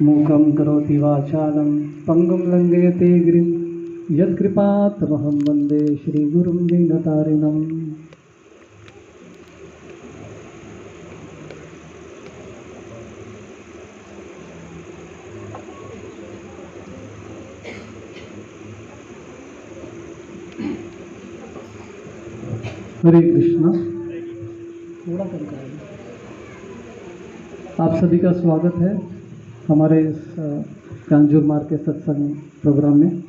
मूकं करोति वाचालं पङ्गुं लङ्घयते गिरिं यत्कृपातमहं वन्दे श्रीगुरुं दीनतारिणम्। हरे कृष्णा। थोड़ा कम करें। आप सभी का स्वागत है हमारे इस कांजूर मार्ग के सत्संग प्रोग्राम में।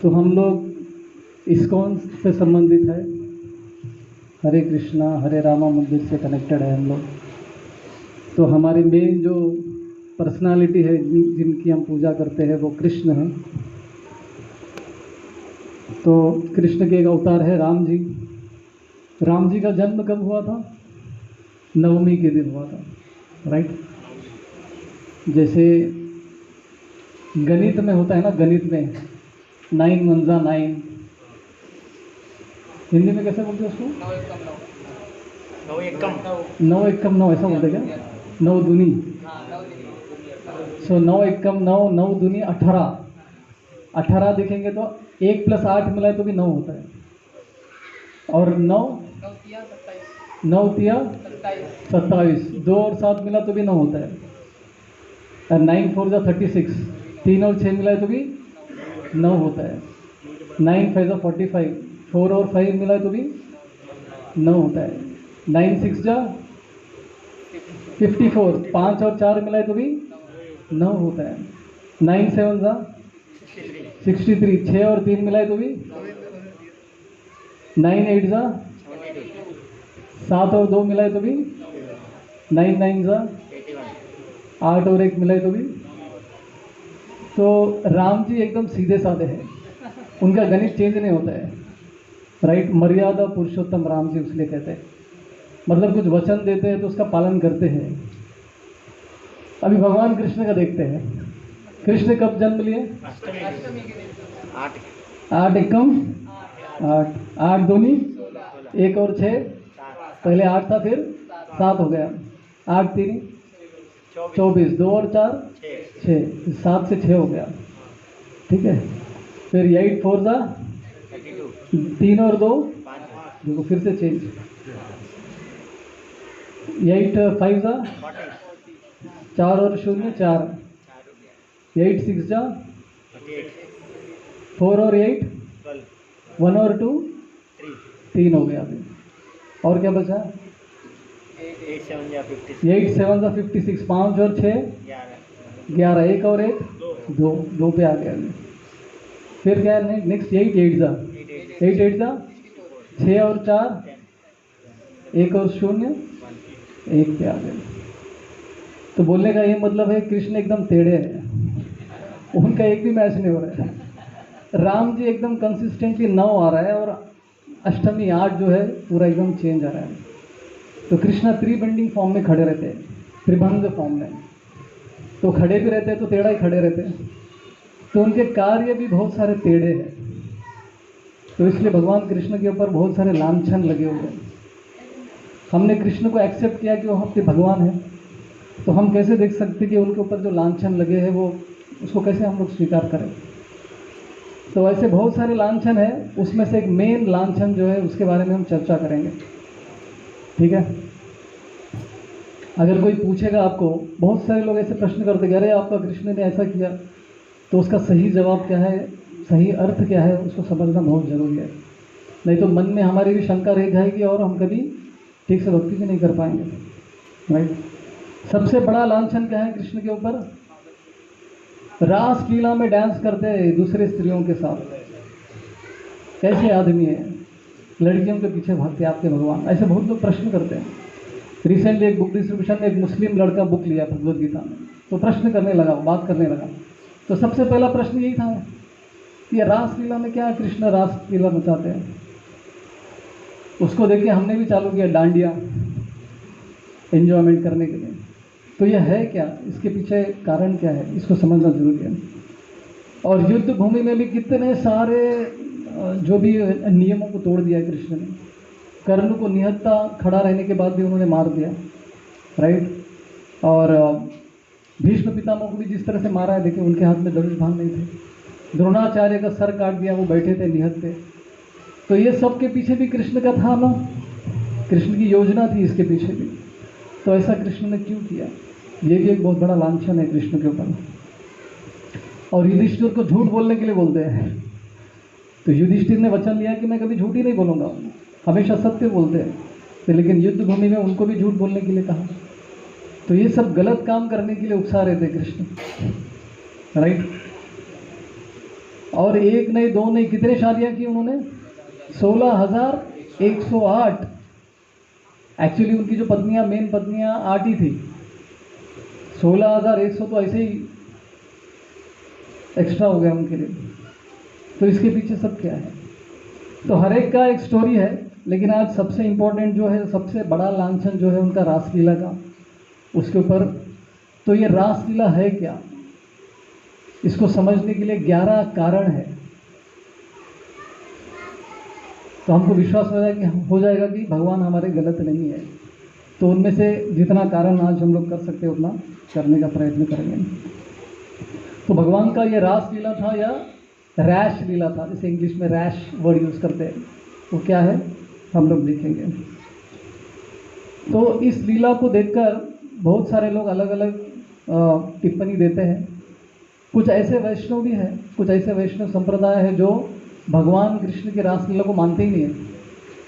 तो हम लोग इस्कॉन से संबंधित है, हरे कृष्णा हरे रामा मंदिर से कनेक्टेड है हम लोग। तो हमारी मेन जो पर्सनालिटी है जिनकी हम पूजा करते हैं वो कृष्ण हैं। तो कृष्ण के एक अवतार है राम जी। राम जी का जन्म कब हुआ था? नवमी के दिन हुआ था, राइट। जैसे गणित में होता है ना, गणित में 9 1 9, हिंदी में कैसे बोलते हैं उसको? 9 एकम 9 एकम 9 ऐसा बोलते क्या? 9 दूनी। सो 9 एकम 9, 9 दूनी 18। 18 देखेंगे तो 1 + 8 मिलाए तो भी 9 होता है। और 9 तिया 27, 2 और 7 मिला तो भी 9 होता है। और 9 4 जा 36, 3 और 6 मिलाए तो भी 9 होता है। 9 5 जा 45, 4 और 5 मिलाए तो भी 9 होता है। 9 6 जा 54, 5 और 4 मिलाए तो भी 9 होता है। 9 7 जा 63, 6 और 3 मिलाए तो भी 9 8 जा 7 और 2 मिलाए तो भी 9 9 जा 8 और 1 मिलाए तो भी। तो राम जी एकदम सीधे साधे हैं, उनका गणित चेंज नहीं होता है, राइट। मर्यादा पुरुषोत्तम राम जी इसलिए कहते हैं, मतलब कुछ वचन देते हैं तो उसका पालन करते हैं। अभी भगवान कृष्ण का देखते हैं। कृष्ण कब जन्म लिए? 8 एकम 8, 8 दूनी 1 और 6, पहले 8 था फिर 7 हो गया। 8 3 24, 2 और 4 6, 7 से 6 हो गया, ठीक है। फिर 8 4 जा 3 और 2, देखो फिर से चेंज। 8 5 जा 4 और 0 4, 8 6 जा 4 और 8 1 और 2 3 हो गया अभी। और क्या बचा? 8 7 जा 56, 8 7 जा 56, 5 और 6 11, 1 और 1 2, 2 पे आ गया अभी। फिर क्या है नेक्स्ट? 8 8 जा 8 8 जा 6 और 4 1 और 0 1 पे आ गए। तो बोलने का ये मतलब है कृष्ण एकदम टेढ़े हैं, उनका एक भी मैच नहीं हो रहा है। राम जी एकदम कंसिस्टेंटली 9 आ रहा है और अष्टमी 8 जो है पूरा एकदम चेंज आ रहा है। तो कृष्णा त्रिबंडिंग फॉर्म में खड़े रहते हैं, त्रिभंग फॉर्म में। तो खड़े भी रहते हैं तो टेढ़ा ही खड़े रहते हैं। तो उनके कार्य भी बहुत सारे टेढ़े हैं। तो इसलिए भगवान कृष्ण के ऊपर बहुत सारे लांछन लगे हुए हैं। हमने कृष्ण को एक्सेप्ट किया कि वो आपके भगवान है, तो हम कैसे देख सकते कि उनके ऊपर जो लांछन लगे हैं वो उसको कैसे हम लोग स्वीकार करें। तो ऐसे बहुत सारे लांछन है, उसमें से एक मेन लांछन जो है उसके बारे में हम चर्चा करेंगे, ठीक है। अगर कोई पूछेगा आपको, बहुत सारे लोग ऐसे प्रश्न करते हैं, अरे आपका कृष्ण ने ऐसा किया, तो उसका सही जवाब क्या है, सही अर्थ क्या है, उसको समझना बहुत ज़रूरी है। नहीं तो मन में हमारी भी शंका रह जाएगी और हम कभी ठीक से भक्ति भी नहीं कर पाएंगे, राइट। सबसे बड़ा लांछन क्या है कृष्ण के ऊपर? रास लीला में डांस करते हैं दूसरे स्त्रियों के साथ। कैसे आदमी है, लड़कियों के पीछे भागते आपके भगवान? ऐसे बहुत लोग प्रश्न करते हैं। रिसेंटली एक बुक डिस्ट्रीब्यूशन में एक मुस्लिम लड़का बुक लिया भगवद गीता में, तो प्रश्न करने लगा, बात करने लगा। तो सबसे पहला प्रश्न यही था कि रास लीला में क्या कृष्ण रास लीला मचाते हैं। उसको देख के हमने भी चालू किया डांडिया एंजॉयमेंट करने के लिए। तो यह है क्या, इसके पीछे कारण क्या है, इसको समझना जरूरी है। और युद्ध भूमि में भी कितने सारे जो भी नियमों को तोड़ दिया कृष्ण ने। कर्ण को निहत्था खड़ा रहने के बाद भी उन्होंने मार दिया, राइट। और भीष्म पितामह को भी जिस तरह से मारा है, देखिए उनके हाथ में धनुष बाण नहीं थे। द्रोणाचार्य का सर काट दिया, वो बैठे थे निहत्थे। तो ये सब के पीछे भी कृष्ण का था ना, कृष्ण की योजना थी इसके पीछे भी। तो ऐसा कृष्ण ने क्यों किया, ये भी एक बहुत बड़ा लांछन है कृष्ण के ऊपर। और युधिष्ठिर को झूठ बोलने के लिए बोलते हैं। तो युधिष्ठिर ने वचन लिया कि मैं कभी झूठ ही नहीं बोलूँगा, हमेशा सत्य बोलते हैं। तो लेकिन युद्ध भूमि में उनको भी झूठ बोलने के लिए कहा। तो ये सब गलत काम करने के लिए उकसा रहे थे कृष्ण, राइट। और एक नहीं दो नहीं, कितने शादियां की उन्होंने? 16,108। एक्चुअली उनकी जो पत्नियां, मेन पत्नियां 8 ही थी। 16,100 तो ऐसे ही एक्स्ट्रा हो गया उनके लिए। तो इसके पीछे सब क्या है? तो हर एक का एक स्टोरी है, लेकिन आज सबसे इम्पोर्टेंट जो है, सबसे बड़ा लांछन जो है उनका रासलीला का, उसके ऊपर। तो ये रासलीला है क्या, इसको समझने के लिए 11 कारण है। तो हमको विश्वास हो जाएगा कि भगवान हमारे गलत नहीं है। तो उनमें से जितना कारण आज हम लोग कर सकते हैं उतना करने का प्रयत्न करेंगे। तो भगवान का ये रासलीला था या रैश लीला था, जैसे इंग्लिश में रैश वर्ड यूज़ करते हैं, वो क्या है हम लोग देखेंगे। तो इस लीला को देखकर बहुत सारे लोग अलग अलग टिप्पणी देते हैं। कुछ ऐसे वैष्णव भी हैं, कुछ ऐसे वैष्णव संप्रदाय है जो भगवान कृष्ण की रासलीला को मानते ही नहीं है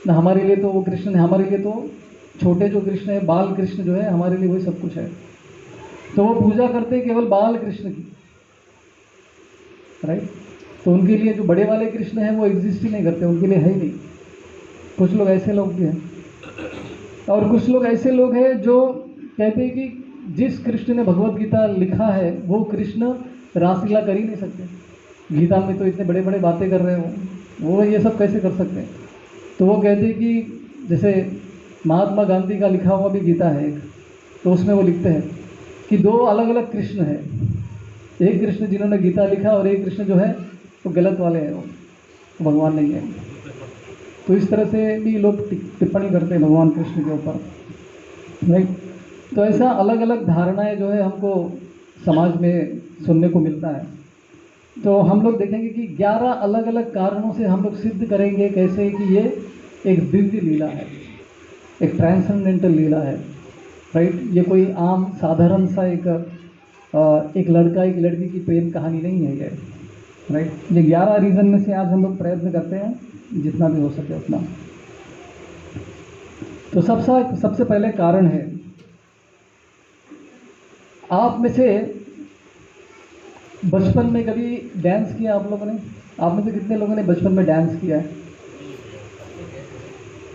ना। हमारे लिए तो वो कृष्ण है, हमारे लिए तो छोटे जो कृष्ण है, बाल कृष्ण जो है, हमारे लिए वही सब कुछ है। तो वो पूजा करते हैं केवल बाल कृष्ण की, राइट। तो उनके लिए जो बड़े वाले कृष्ण हैं वो एग्जिस्ट ही नहीं करते, उनके लिए है ही नहीं। कुछ लोग ऐसे लोग भी हैं, और कुछ लोग ऐसे लोग हैं जो कहते हैं कि जिस कृष्ण ने भगवत गीता लिखा है वो कृष्ण रासलीला कर ही नहीं सकते। गीता में तो इतने बड़े बड़े बातें कर रहे हो, वो ये सब कैसे कर सकते हैं? तो वो कहते हैं कि जैसे महात्मा गांधी का लिखा हुआ भी गीता है एक, तो उसमें वो लिखते हैं कि 2 अलग अलग कृष्ण हैं। एक कृष्ण जिन्होंने गीता लिखा और एक कृष्ण जो है वो गलत वाले हैं, वो भगवान नहीं है। तो इस तरह से भी लोग टिप्पणी करते हैं भगवान कृष्ण के ऊपर, राइट। तो ऐसा अलग अलग धारणाएं जो है हमको समाज में सुनने को मिलता है। तो हम लोग देखेंगे कि 11 अलग अलग कारणों से हम लोग सिद्ध करेंगे कैसे कि ये एक दिव्य लीला है, एक ट्रांसेंडेंटल लीला है, राइट। ये कोई आम साधारण सा एक लड़का एक लड़की की प्रेम कहानी नहीं है ये, राइट। ये 11 रीज़न में से आज हम लोग प्रयत्न करते हैं जितना भी हो सके उतना। तो सबसे पहले कारण है, आप में से बचपन में कभी डांस किया आप लोगों ने? आप में से कितने लोगों ने बचपन में डांस किया है?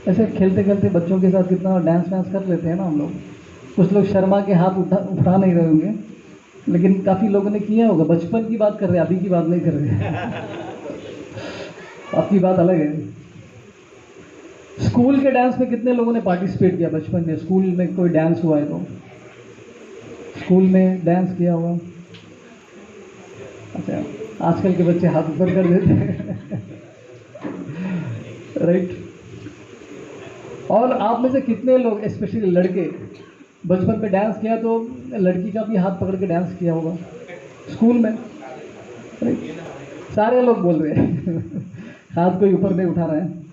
ऐसे खेलते खेलते बच्चों के साथ कितना डांस कर लेते हैं ना हम लोग। कुछ लोग शर्मा के हाथ उठा नहीं रहे होंगे, लेकिन काफ़ी लोगों ने किया होगा। बचपन की बात कर रहे हैं, अभी की बात नहीं कर रहे आपकी बात अलग है। स्कूल के डांस में कितने लोगों ने पार्टिसिपेट किया बचपन में? स्कूल में कोई डांस हुआ है तो स्कूल में डांस किया हुआ? अच्छा, आजकल के बच्चे हाथ ऊपर कर देते हैं राइट। और आप में से कितने लोग, स्पेशली लड़के, बचपन में डांस किया तो लड़की का भी हाथ पकड़ के डांस किया होगा स्कूल में, राइट। सारे लोग बोल रहे हैं हाथ कोई ऊपर नहीं उठा रहे हैं।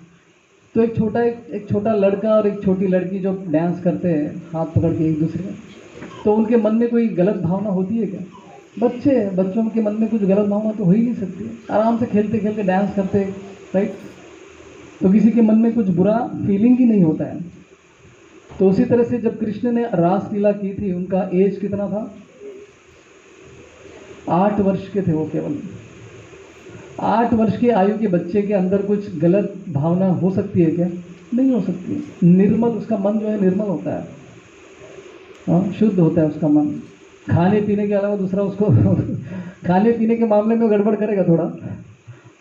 तो एक छोटा लड़का और एक छोटी लड़की जो डांस करते हैं हाथ पकड़ के एक दूसरे, तो उनके मन में कोई गलत भावना होती है क्या? बच्चों के मन में कुछ गलत भावना तो हो ही नहीं सकती, आराम से खेलते खेलते डांस करते, राइट। तो किसी के मन में कुछ बुरा फीलिंग ही नहीं होता है। तो उसी तरह से जब कृष्ण ने रासलीला की थी, उनका एज कितना था? 8 वर्ष के थे वो केवल। 8 वर्ष की आयु के बच्चे के अंदर कुछ गलत भावना हो सकती है क्या? नहीं हो सकती। निर्मल, उसका मन जो है निर्मल होता है, हाँ, शुद्ध होता है उसका मन। खाने पीने के अलावा दूसरा उसको खाने पीने के मामले में गड़बड़ करेगा थोड़ा,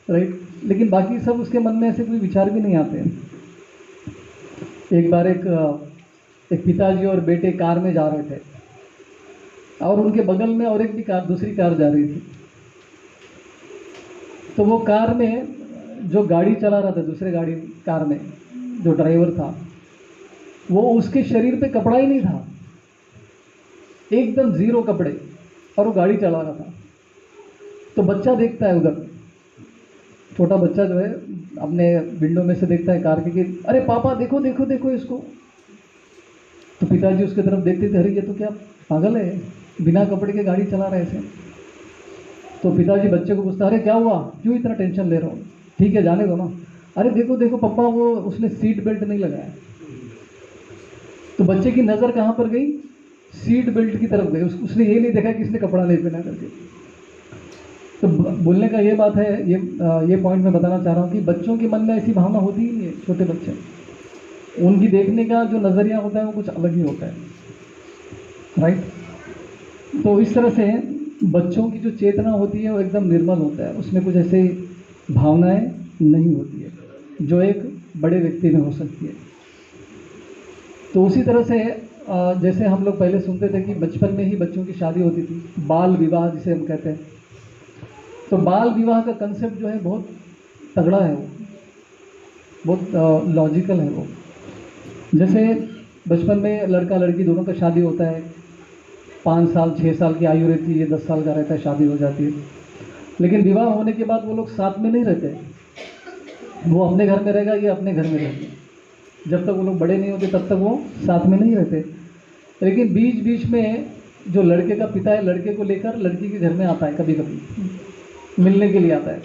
राइट, लेकिन बाकी सब उसके मन में ऐसे कोई विचार भी नहीं आते। एक बार एक पिताजी और बेटे कार में जा रहे थे और उनके बगल में और एक भी कार, दूसरी कार जा रही थी। तो वो कार में जो गाड़ी चला रहा था, दूसरे कार में जो ड्राइवर था, वो उसके शरीर पे कपड़ा ही नहीं था। एकदम जीरो कपड़े, और वो गाड़ी चला रहा था। तो बच्चा देखता है उधर, छोटा बच्चा जो है अपने विंडो में से देखता है कार के कि अरे पापा देखो देखो देखो इसको। तो पिताजी उसकी तरफ देखते थे, अरे ये तो क्या पागल है, बिना कपड़े के गाड़ी चला रहे थे। तो पिताजी बच्चे को पूछता, अरे क्या हुआ, क्यों इतना टेंशन ले रहा हो, ठीक है जाने दो ना। अरे देखो देखो पापा, वो उसने सीट बेल्ट नहीं लगाया। तो बच्चे की नज़र कहाँ पर गई, सीट बेल्ट की तरफ गई। उसने ये नहीं देखा कि इसने कपड़ा नहीं पहना करके। तो बोलने का ये बात है, ये पॉइंट मैं बताना चाह रहा हूँ कि बच्चों के मन में ऐसी भावना होती ही नहीं है। छोटे बच्चे, उनकी देखने का जो नज़रिया होता है वो कुछ अलग ही होता है, राइट। तो इस तरह से बच्चों की जो चेतना होती है वो एकदम निर्मल होता है, उसमें कुछ ऐसे भावनाएं नहीं होती है जो एक बड़े व्यक्ति में हो सकती है। तो उसी तरह से जैसे हम लोग पहले सुनते थे कि बचपन में ही बच्चों की शादी होती थी, बाल विवाह जिसे हम कहते हैं। तो बाल विवाह का कंसेप्ट जो है बहुत तगड़ा है, वो बहुत लॉजिकल है। वो जैसे बचपन में लड़का लड़की दोनों का शादी होता है, 5 साल 6 साल की आयु रहती है, 10 साल का रहता है, शादी हो जाती है। लेकिन विवाह होने के बाद वो लोग साथ में नहीं रहते, वो अपने घर में रहेगा, ये अपने घर में रहेगी। जब तक वो लोग बड़े नहीं होते तब तक वो साथ में नहीं रहते। लेकिन बीच बीच में जो लड़के का पिता है लड़के को लेकर लड़की के घर में आता है, कभी कभी मिलने के लिए आता है।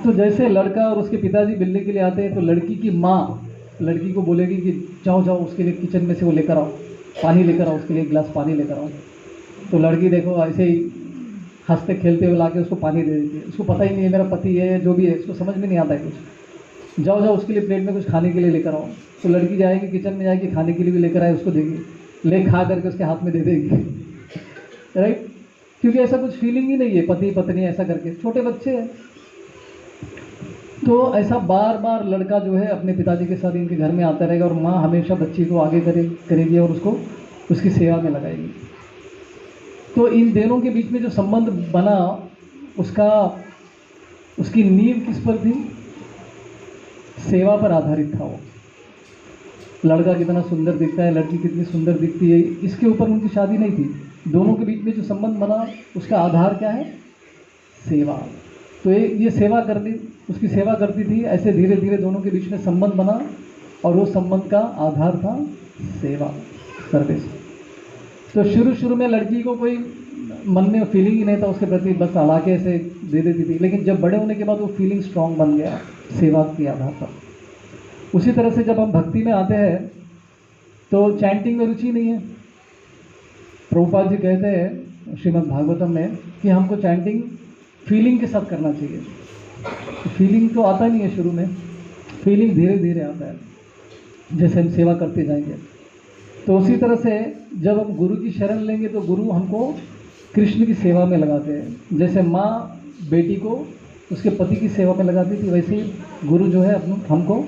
तो जैसे लड़का और उसके पिताजी मिलने के लिए आते हैं तो लड़की की माँ लड़की को बोलेगी कि जाओ जाओ उसके लिए किचन में से वो लेकर आओ, पानी लेकर आओ, उसके लिए एक गिलास पानी लेकर आओ। तो लड़की देखो ऐसे ही हंसते खेलते हुए लाके उसको पानी दे देती है। उसको पता ही नहीं है मेरा पति है, जो भी है उसको समझ में नहीं आता है कुछ। जाओ जाओ उसके लिए प्लेट में कुछ खाने के लिए लेकर आओ। तो लड़की जाएगी किचन में, जाएगी खाने के लिए भी लेकर आए, उसको देगी, ले खा करके उसके हाथ में दे देगी, राइट। क्योंकि ऐसा कुछ फीलिंग ही नहीं है पति पत्नी ऐसा करके, छोटे बच्चे हैं। तो ऐसा बार बार लड़का जो है अपने पिताजी के साथ इनके घर में आता रहेगा और माँ हमेशा बच्ची को आगे करेगी और उसको उसकी सेवा में लगाएगी। तो इन दोनों के बीच में जो संबंध बना उसकी नींव किस पर थी, सेवा पर आधारित था। वो लड़का कितना सुंदर दिखता है, लड़की कितनी सुंदर दिखती है, इसके ऊपर उनकी शादी नहीं थी। दोनों के बीच में जो संबंध बना उसका आधार क्या है, सेवा। तो ये सेवा करनी, उसकी सेवा करती थी। ऐसे धीरे धीरे दोनों के बीच में संबंध बना और वो संबंध का आधार था सेवा, सर्विस। तो शुरू में लड़की को कोई मन में फीलिंग ही नहीं था उसके प्रति, बस अड़ा के ऐसे दे देती थी। लेकिन जब बड़े होने के बाद वो फीलिंग स्ट्रांग बन गया सेवा के आधार पर। उसी तरह से जब हम भक्ति में आते हैं तो चैंटिंग में रुचि नहीं है। प्रभुपाद जी कहते हैं श्रीमद् भागवतम में कि हमको चैंटिंग फीलिंग के साथ करना चाहिए। फीलिंग तो आता नहीं है शुरू में, फीलिंग धीरे धीरे आता है जैसे हम सेवा करते जाएंगे। तो उसी तरह से जब हम गुरु की शरण लेंगे तो गुरु हमको कृष्ण की सेवा में लगाते हैं। जैसे माँ बेटी को उसके पति की सेवा में लगाती थी, वैसे ही गुरु जो है हमको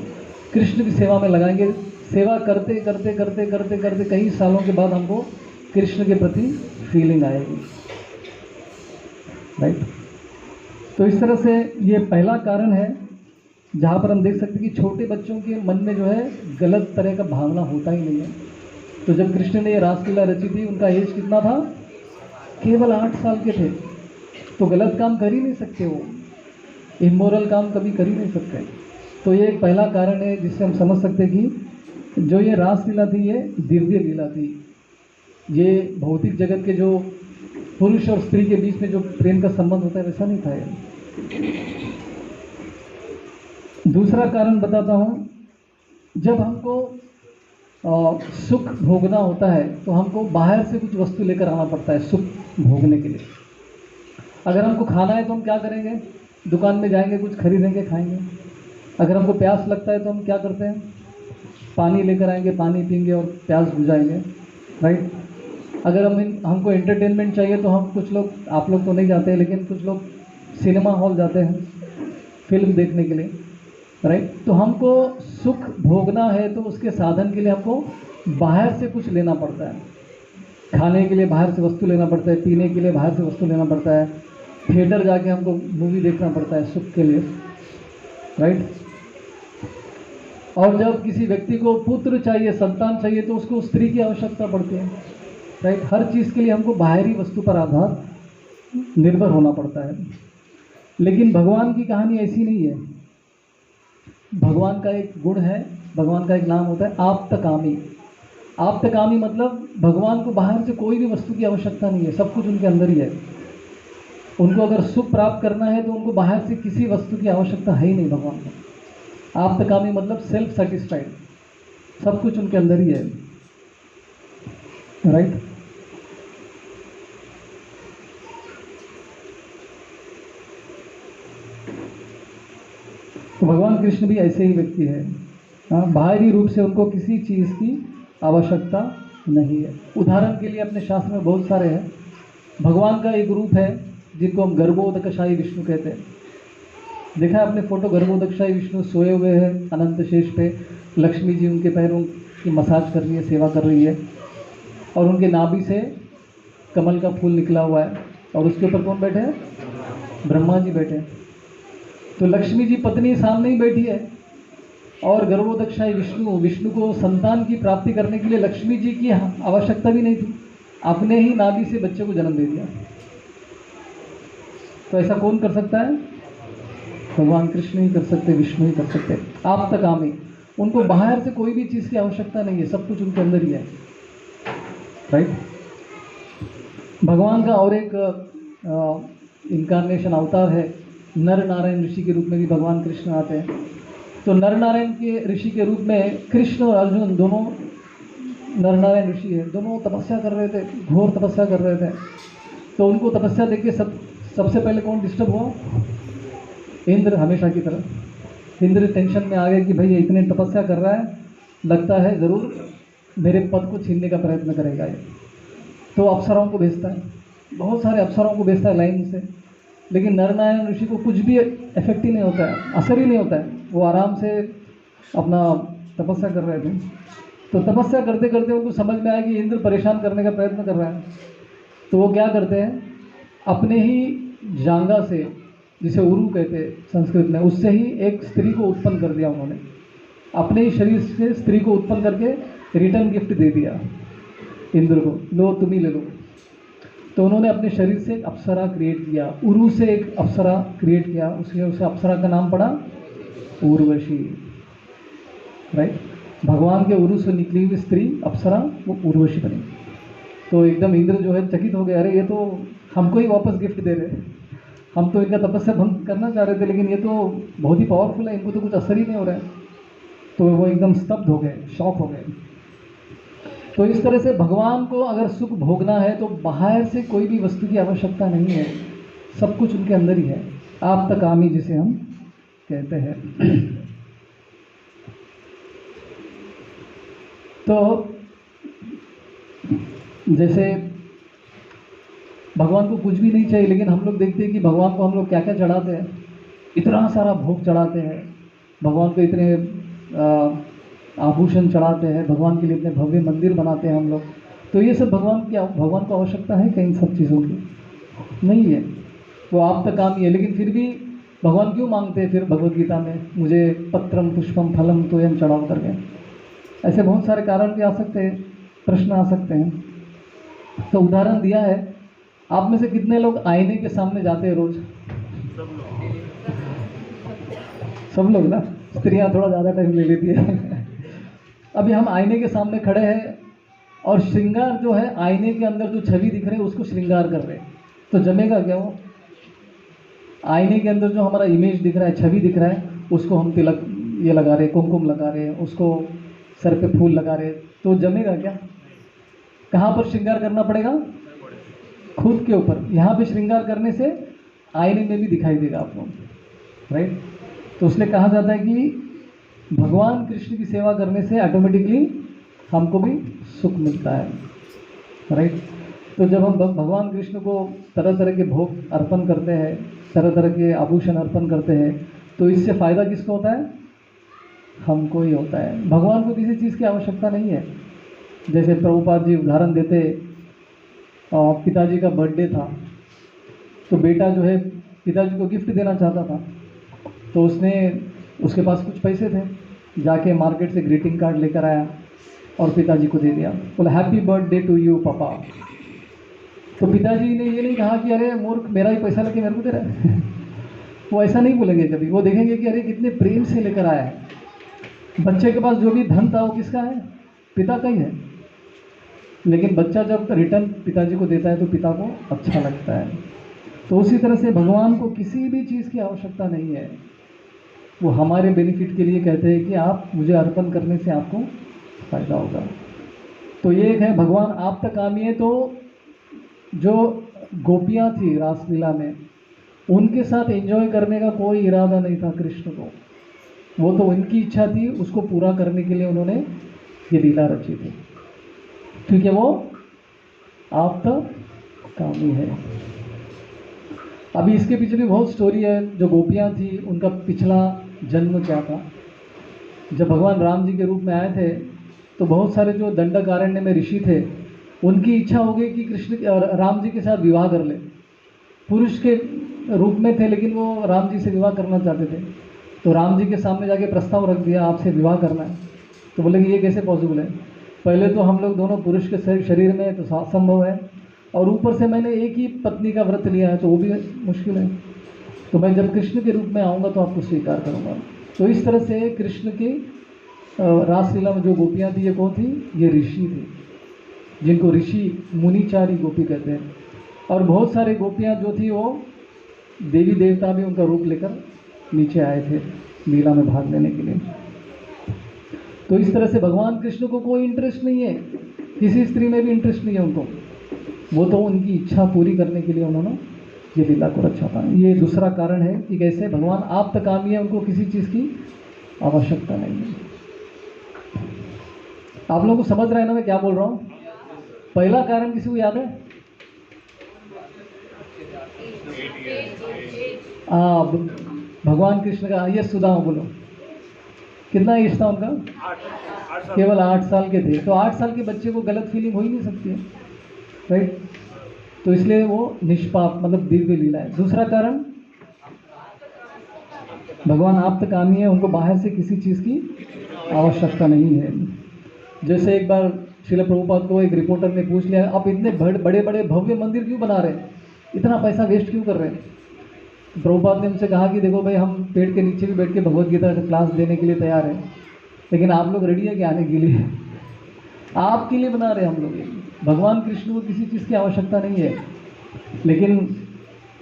कृष्ण की सेवा में लगाएंगे। सेवा करते करते करते करते करते कई सालों के बाद हमको कृष्ण के प्रति फीलिंग आएगी, राइट। तो इस तरह से ये पहला कारण है जहाँ पर हम देख सकते हैं कि छोटे बच्चों के मन में जो है गलत तरह का भावना होता ही नहीं है। तो जब कृष्ण ने ये रासलीला रची थी उनका एज कितना था, केवल 8 साल के थे। तो गलत काम कर ही नहीं सकते, वो इमोरल काम कभी कर ही नहीं सकते। तो ये एक पहला कारण है जिससे हम समझ सकते हैं कि जो ये रासलीला थी ये दिव्य लीला थी। ये भौतिक जगत के जो पुरुष और स्त्री के बीच में जो प्रेम का संबंध होता है वैसा नहीं था ये। दूसरा कारण बताता हूँ, जब हमको सुख भोगना होता है तो हमको बाहर से कुछ वस्तु लेकर आना पड़ता है सुख भोगने के लिए। अगर हमको खाना है तो हम क्या करेंगे, दुकान में जाएंगे, कुछ खरीदेंगे, खाएंगे। अगर हमको प्यास लगता है तो हम क्या करते हैं, पानी लेकर आएंगे, पानी पीएंगे और प्यास बुझाएंगे, राइट। अगर हमको एंटरटेनमेंट चाहिए तो हम कुछ लोग, आप लोग तो नहीं जाते हैं, लेकिन कुछ लोग सिनेमा हॉल जाते हैं फिल्म देखने के लिए, राइट। तो हमको सुख भोगना है तो उसके साधन के लिए हमको बाहर से कुछ लेना पड़ता है। खाने के लिए बाहर से वस्तु लेना पड़ता है, पीने के लिए बाहर से वस्तु लेना पड़ता है, थिएटर जाके हमको मूवी देखना पड़ता है सुख के लिए, राइट। और जब किसी व्यक्ति को पुत्र चाहिए, संतान चाहिए, तो उसको स्त्री की आवश्यकता पड़ती है। राइट। हर चीज़ के लिए हमको बाहरी वस्तु पर आधार निर्भर होना पड़ता है। लेकिन भगवान की कहानी ऐसी नहीं है। भगवान का एक गुण है, भगवान का एक नाम होता है आप्तकामी। आप्तकामी मतलब भगवान को बाहर से कोई भी वस्तु की आवश्यकता नहीं है, सब कुछ उनके अंदर ही है। उनको अगर सुख प्राप्त करना है तो उनको बाहर से किसी वस्तु की आवश्यकता है ही नहीं भगवान को। आप्तकामी मतलब सेल्फ सेटिस्फाइड, सब कुछ उनके अंदर ही है, राइट। तो भगवान कृष्ण भी ऐसे ही व्यक्ति है। हाँ, बाहरी रूप से उनको किसी चीज़ की आवश्यकता नहीं है। उदाहरण के लिए अपने शास्त्र में बहुत सारे हैं। भगवान का एक रूप है जिनको हम गर्भोदकशाही विष्णु कहते हैं। देखा है आपने फोटो, गर्भोदकशाही विष्णु सोए हुए हैं अनंत शेष पे, लक्ष्मी जी उनके पैरों की मसाज कर रही है, सेवा कर रही है, और उनके नाभि से कमल का फूल निकला हुआ है, और उसके ऊपर कौन बैठे हैं? ब्रह्मा जी बैठे हैं। तो लक्ष्मी जी पत्नी सामने ही बैठी है, और गर्भोदकशाही विष्णु को संतान की प्राप्ति करने के लिए लक्ष्मी जी की आवश्यकता भी नहीं थी, अपने ही नाभि से बच्चे को जन्म दे दिया। तो ऐसा कौन कर सकता है? भगवान कृष्ण ही कर सकते, विष्णु ही कर सकते। आप्तकामी, उनको बाहर से कोई भी चीज़ की आवश्यकता नहीं है, सब कुछ उनके अंदर ही है, राइट। भगवान का और एक इनकारनेशन अवतार है, नर नारायण ऋषि के रूप में भी भगवान कृष्ण आते हैं। तो नर नारायण के ऋषि के रूप में कृष्ण और अर्जुन दोनों नर नारायण ऋषि है, दोनों तपस्या कर रहे थे, घोर तपस्या कर रहे थे। तो उनको तपस्या देख के सबसे पहले कौन डिस्टर्ब हुआ? इंद्र, हमेशा की तरह। इंद्र टेंशन में आ गए कि भाई इतने तपस्या कर रहा है, लगता है ज़रूर मेरे पद को छीनने का प्रयत्न करेगा ये। तो अप्सराओं को भेजता है, बहुत सारे अप्सराओं को भेजता है लाइन से, लेकिन नर नारायण ऋषि को कुछ भी इफेक्ट ही नहीं होता है, असर ही नहीं होता है। वो आराम से अपना तपस्या कर रहे थे। तो तपस्या करते करते उनको समझ में आया कि इंद्र परेशान करने का प्रयत्न कर रहा है। तो वो क्या करते हैं, अपने ही जांघा से, जिसे उरु कहते हैं संस्कृत में, उससे ही एक स्त्री को उत्पन्न कर दिया उन्होंने। अपने ही शरीर से स्त्री को उत्पन्न करके रिटर्न गिफ्ट दे दिया इंद्र को, लो तुम ही ले लो। तो उन्होंने अपने शरीर से एक अप्सरा क्रिएट किया, उरु से एक अप्सरा क्रिएट किया, उस अप्सरा का नाम पड़ा उर्वशी, राइट। भगवान के उरु से निकली हुई स्त्री अप्सरा वो उर्वशी बनी। तो एकदम इंद्र जो है चकित हो गए, अरे ये तो हमको ही वापस गिफ्ट दे रहे हैं, हम तो इनका तपस्या भंग करना चाह रहे थे, लेकिन ये तो बहुत ही पावरफुल है, इनको तो कुछ असर ही नहीं हो रहा है। तो वो एकदम स्तब्ध हो गए, शॉक हो गए। तो इस तरह से भगवान को अगर सुख भोगना है तो बाहर से कोई भी वस्तु की आवश्यकता नहीं है, सब कुछ उनके अंदर ही है। आप्तकामी जिसे हम कहते हैं। तो जैसे भगवान को कुछ भी नहीं चाहिए, लेकिन हम लोग देखते हैं कि भगवान को हम लोग क्या क्या चढ़ाते हैं, इतना सारा भोग चढ़ाते हैं, भगवान को इतने आभूषण चढ़ाते हैं, भगवान के लिए इतने भव्य मंदिर बनाते हैं हम लोग। तो ये सब भगवान को आवश्यकता है क्या इन सब चीज़ों की? नहीं है, वो आप्तकामी है। लेकिन फिर भी भगवान क्यों मांगते हैं फिर भगवद गीता में, मुझे पत्रम पुष्पम फलम तोयम चढ़ाओ करके? ऐसे बहुत सारे कारण भी आ सकते हैं, प्रश्न आ सकते हैं। तो उदाहरण दिया है, आप में से कितने लोग आईने के सामने जाते हैं रोज? सब लोग ना, स्त्रियां थोड़ा ज़्यादा टाइम ले लेती है। अभी हम आईने के सामने खड़े हैं और श्रृंगार जो है, आईने के अंदर जो छवि दिख रही है उसको श्रृंगार कर रहे हैं, तो जमेगा क्या वो? आईने के अंदर जो हमारा इमेज दिख रहा है, छवि दिख रहा है, उसको हम तिलक ये लगा रहे हैं, कुमकुम लगा रहे हैं, उसको सर पे फूल लगा रहे हैं, तो जमेगा क्या? कहाँ पर श्रृंगार करना पड़ेगा? खुद के ऊपर। यहाँ पे श्रृंगार करने से आईने में भी दिखाई देगा आपको, राइट। तो इसलिए कहा जाता है कि भगवान कृष्ण की सेवा करने से ऑटोमेटिकली हमको भी सुख मिलता है, राइट। तो जब हम भगवान कृष्ण को तरह तरह के भोग अर्पण करते हैं, तरह तरह के आभूषण अर्पण करते हैं, तो इससे फ़ायदा किसको होता है? हमको ही होता है। भगवान को किसी चीज़ की आवश्यकता नहीं है। जैसे प्रभुपाद जी उदाहरण देते, पिताजी का बर्थडे था, तो बेटा जो है पिताजी को गिफ्ट देना चाहता था, तो उसके पास कुछ पैसे थे, जाके मार्केट से ग्रीटिंग कार्ड लेकर आया, और पिताजी को दे दिया, बोला हैप्पी बर्थडे टू यू पापा। तो पिताजी ने ये नहीं कहा कि अरे मूर्ख मेरा ही पैसा लेके मेरे को दे रहा है वो ऐसा नहीं बोलेंगे कभी, वो देखेंगे कि अरे कितने प्रेम से लेकर आया है। बच्चे के पास जो भी धन था वो किसका है? पिता का ही है। लेकिन बच्चा जब रिटर्न पिताजी को देता है तो पिता को अच्छा लगता है। तो उसी तरह से भगवान को किसी भी चीज़ की आवश्यकता नहीं है, वो हमारे बेनिफिट के लिए कहते हैं कि आप मुझे अर्पण करने से आपको फायदा होगा। तो ये एक है भगवान आप तक आमिए। तो जो गोपियाँ थी रासलीला में, उनके साथ एंजॉय करने का कोई इरादा नहीं था कृष्ण को, वो तो उनकी इच्छा थी, उसको पूरा करने के लिए उन्होंने ये लीला रची थी, क्योंकि वो आप तक कामी है। अभी इसके पीछे भी बहुत स्टोरी है। जो गोपियाँ थी उनका पिछला जन्म क्या था। जब भगवान राम जी के रूप में आए थे तो बहुत सारे जो दंडकारण्य में ऋषि थे, उनकी इच्छा हो गई कि कृष्ण और राम जी के साथ विवाह कर ले। पुरुष के रूप में थे लेकिन वो राम जी से विवाह करना चाहते थे। तो राम जी के सामने जाके प्रस्ताव रख दिया, आपसे विवाह करना है। तो बोले कि ये कैसे पॉसिबल है, पहले तो हम लोग दोनों पुरुष के शरीर में तो संभव है, और ऊपर से मैंने एक ही पत्नी का व्रत लिया है तो वो भी मुश्किल है। तो मैं जब कृष्ण के रूप में आऊँगा तो आपको स्वीकार करूँगा। तो इस तरह से कृष्ण की रासलीला में जो गोपियाँ थी, ये कौन थी? ये ऋषि थी, जिनको ऋषि मुनिचारी गोपी कहते हैं। और बहुत सारे गोपियाँ जो थी वो देवी देवता भी उनका रूप लेकर नीचे आए थे लीला में भाग लेने के लिए। तो इस तरह से भगवान कृष्ण को कोई इंटरेस्ट नहीं है, किसी स्त्री में भी इंटरेस्ट नहीं है उनको, वो तो उनकी इच्छा पूरी करने के लिए उन्होंने ये लीला को रचा था। ये दूसरा कारण है कि कैसे भगवान आप तक कामी है, उनको किसी चीज़ की आवश्यकता नहीं है। आप लोगों को समझ रहे हैं ना मैं क्या बोल रहा हूँ? पहला कारण किसी को याद है? भगवान कृष्ण का ये सुदामा, बोलो कितना एज था उनका? 8 केवल 8 साल के थे। तो 8 साल के बच्चे को गलत फीलिंग हो ही नहीं सकती है, राइट? तो इसलिए वो निष्पाप मतलब दिव्य लीला है। दूसरा कारण, भगवान आप तक आमी है, उनको बाहर से किसी चीज़ की आवश्यकता नहीं है। जैसे एक बार श्रील प्रभुपाद को एक रिपोर्टर ने पूछ लिया, आप इतने बड़े बड़े भव्य मंदिर क्यों बना रहे हैं, इतना पैसा वेस्ट क्यों कर रहे हैं? प्रभुपाद ने उनसे कहा कि देखो भाई, हम पेड़ के नीचे भी बैठ के भगवद गीता का क्लास देने के लिए तैयार हैं, लेकिन आप लोग रेडी है कि आने के लिए? आपके लिए बना रहे हैं हम लोग। भगवान कृष्ण को किसी चीज़ की आवश्यकता नहीं है, लेकिन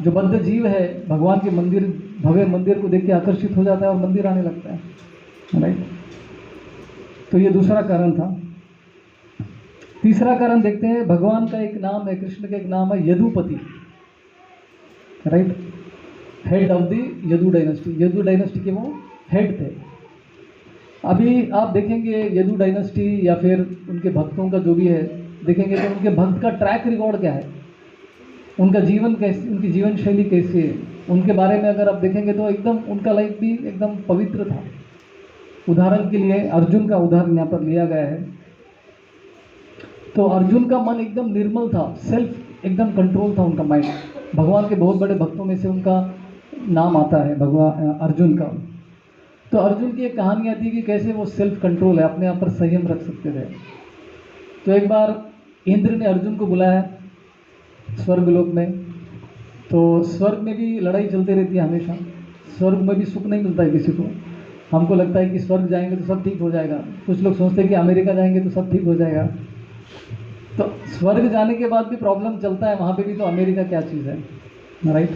जो बद्ध जीव है भगवान के मंदिर, भव्य मंदिर को देख के आकर्षित हो जाता है और मंदिर आने लगता है, राइट? तो ये दूसरा कारण था। तीसरा कारण देखते हैं, भगवान का एक नाम है, कृष्ण का एक नाम है Yadupati, right? Head of the Yadu dynasty. Yadu dynasty के वो हेड थे। अभी आप देखेंगे यदु डायनेस्टी या फिर उनके भक्तों का जो भी है, देखेंगे तो उनके भक्त का ट्रैक रिकॉर्ड क्या है, उनका जीवन कैसे, उनकी जीवन शैली कैसी है, उनके बारे में अगर आप देखेंगे तो एकदम उनका लाइफ भी एकदम पवित्र था। उदाहरण के लिए अर्जुन का उदाहरण यहाँ पर लिया गया है। तो अर्जुन का मन एकदम निर्मल था, सेल्फ एकदम कंट्रोल था उनका माइंड। भगवान के बहुत बड़े भक्तों में से उनका नाम आता है भगवान अर्जुन का। तो अर्जुन की एक कहानी आती है कि कैसे वो सेल्फ कंट्रोल है, अपने आप पर संयम रख सकते थे। तो एक बार इंद्र ने अर्जुन को बुलाया स्वर्गलोक में। तो स्वर्ग में भी लड़ाई चलती रहती है हमेशा, स्वर्ग में भी सुख नहीं मिलता है किसी को। हमको लगता है कि स्वर्ग जाएंगे तो सब ठीक हो जाएगा, कुछ लोग सोचते हैं कि अमेरिका जाएंगे तो सब ठीक हो जाएगा। तो स्वर्ग जाने के बाद भी प्रॉब्लम चलता है, वहाँ पे भी तो अमेरिका क्या चीज़ है, राइट?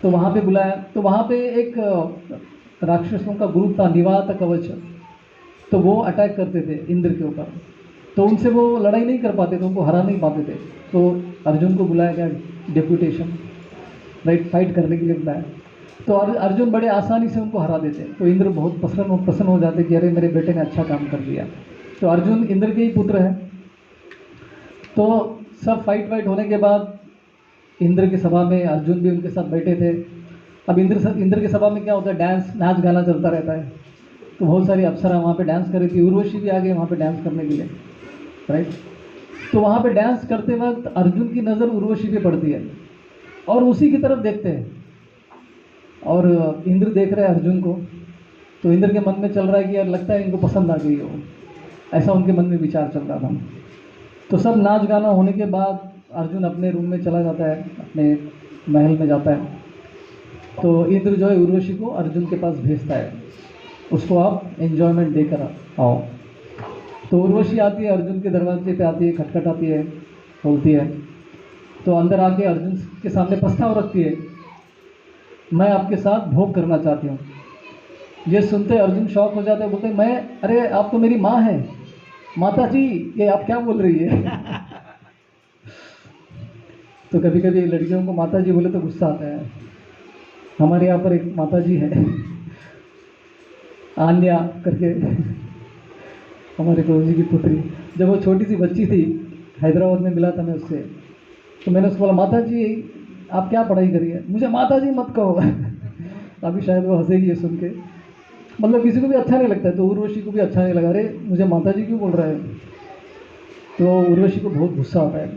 तो वहाँ पे बुलाया, तो वहाँ पे एक राक्षसों का ग्रुप था, निवात कवच। तो वो अटैक करते थे इंद्र के ऊपर, तो उनसे वो लड़ाई नहीं कर पाते थे, उनको हरा नहीं पाते थे। तो अर्जुन को बुलाया गया डेपुटेशन, राइट, फाइट करने के लिए बुलाया। तो अर्जुन बड़े आसानी से उनको हरा देते। तो इंद्र बहुत प्रसन्न हो जाते कि अरे मेरे बेटे ने अच्छा काम कर दिया। तो अर्जुन इंद्र के ही पुत्र है। तो सब फाइट होने के बाद इंद्र की सभा में अर्जुन भी उनके साथ बैठे थे। अब इंद्र की सभा में क्या होता है, डांस नाच गाना चलता रहता है। तो बहुत सारी अप्सरा वहाँ पे डांस कर रही थी, उर्वशी भी आ गई वहाँ पे डांस करने के लिए, राइट? तो वहाँ पे डांस करते वक्त अर्जुन की नज़र उर्वशी पे पड़ती है और उसी की तरफ देखते हैं, और इंद्र देख रहे हैं अर्जुन को। तो इंद्र के मन में चल रहा है कि यार लगता है इनको पसंद आ गई हो। ऐसा उनके मन में विचार चल रहा था। तो सब नाच गाना होने के बाद अर्जुन अपने रूम में चला जाता है, अपने महल में जाता है। तो इंद्र जो है उर्वशी को अर्जुन के पास भेजता है, उसको आप एंजॉयमेंट देकर आओ। तो उर्वशी आती है, अर्जुन के दरवाजे पे आती है, खटखटाती है, बोलती है। तो अंदर आके अर्जुन के सामने प्रस्ताव रखती है, मैं आपके साथ भोग करना चाहती हूँ। ये सुनते अर्जुन शॉक हो जाते हैं, बोलते मैं, अरे आप तो मेरी माँ है, माता जी ये आप क्या बोल रही है। तो कभी कभी लड़कियों को माता जी बोले तो गुस्सा आता है। हमारे यहाँ पर एक माता जी है आन्या करके, हमारे गुरु जी की पुत्री। जब वो छोटी सी बच्ची थी, हैदराबाद में मिला था मैं उससे, तो मैंने उसको बोला माता जी आप क्या पढ़ाई करी है। मुझे माता जी मत कहो। अभी शायद वो हंसेगी ये सुन के, मतलब किसी को भी अच्छा नहीं लगता है। तो उर्वशी को भी अच्छा नहीं लगा, अरे मुझे माता जी क्यों बोल रहा है। तो उर्वशी को बहुत गुस्सा आता है,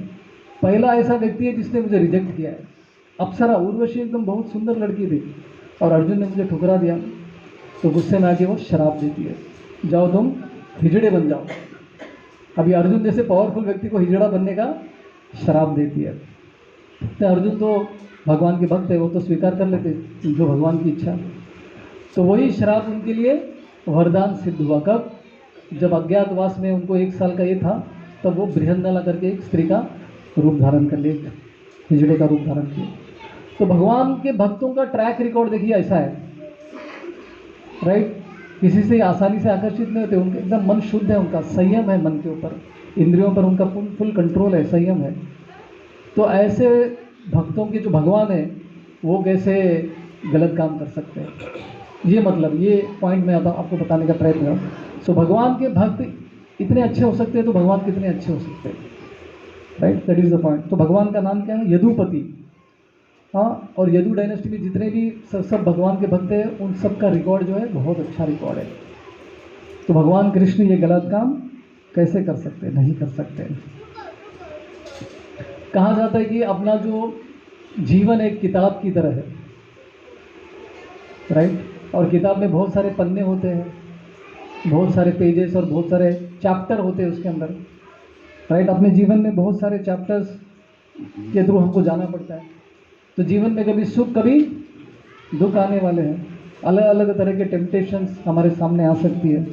पहला ऐसा व्यक्ति है जिसने मुझे रिजेक्ट किया है। अप्सरा उर्वशी एकदम बहुत सुंदर लड़की थी और अर्जुन ने मुझे ठुकरा दिया। तो गुस्से में आके वो शराब देती है, जाओ तुम हिजड़े बन जाओ। अभी अर्जुन जैसे पावरफुल व्यक्ति को हिजड़ा बनने का शराब देती है। तो अर्जुन तो भगवान के भक्त है, वो तो स्वीकार कर लेते जो भगवान की इच्छा। तो वही शराब उनके लिए वरदान सिद्ध हुआ। कब? जब अज्ञातवास में उनको 1 साल का ये था, तब वो बृहन्नला करके एक स्त्री का रूप धारण कर लिए, हिजड़े का रूप धारण किए। तो भगवान के भक्तों का ट्रैक रिकॉर्ड देखिए ऐसा है, राइट। किसी से आसानी से आकर्षित नहीं होते, उनका एकदम मन शुद्ध है, उनका संयम है, मन के ऊपर, इंद्रियों पर उनका फुल कंट्रोल है, संयम है। तो ऐसे भक्तों के जो भगवान है वो कैसे गलत काम कर सकते हैं, ये मतलब ये पॉइंट मैं आपको बताने का प्रयत्न करूँ। सो भगवान के भक्त इतने अच्छे हो सकते हैं तो भगवान कितने अच्छे हो सकते हैं, right, that is the point. तो भगवान का नाम क्या है? यदुपति। हाँ, और यदु डायनेस्टी में जितने भी सब भगवान के भक्त हैं उन सब का रिकॉर्ड जो है बहुत अच्छा रिकॉर्ड है। तो भगवान कृष्ण ये गलत काम कैसे कर सकते हैं? नहीं कर सकते। कहा जाता है कि अपना जो जीवन एक किताब की तरह है, राइट। और किताब में बहुत सारे पन्ने होते हैं, बहुत सारे पेजेस और बहुत सारे चैप्टर होते हैं उसके अंदर, राइट। अपने जीवन में बहुत सारे चैप्टर्स के थ्रू हमको जाना पड़ता है। तो जीवन में कभी सुख कभी दुख आने वाले हैं, अलग अलग तरह के टेम्पटेशंस हमारे सामने आ सकती है।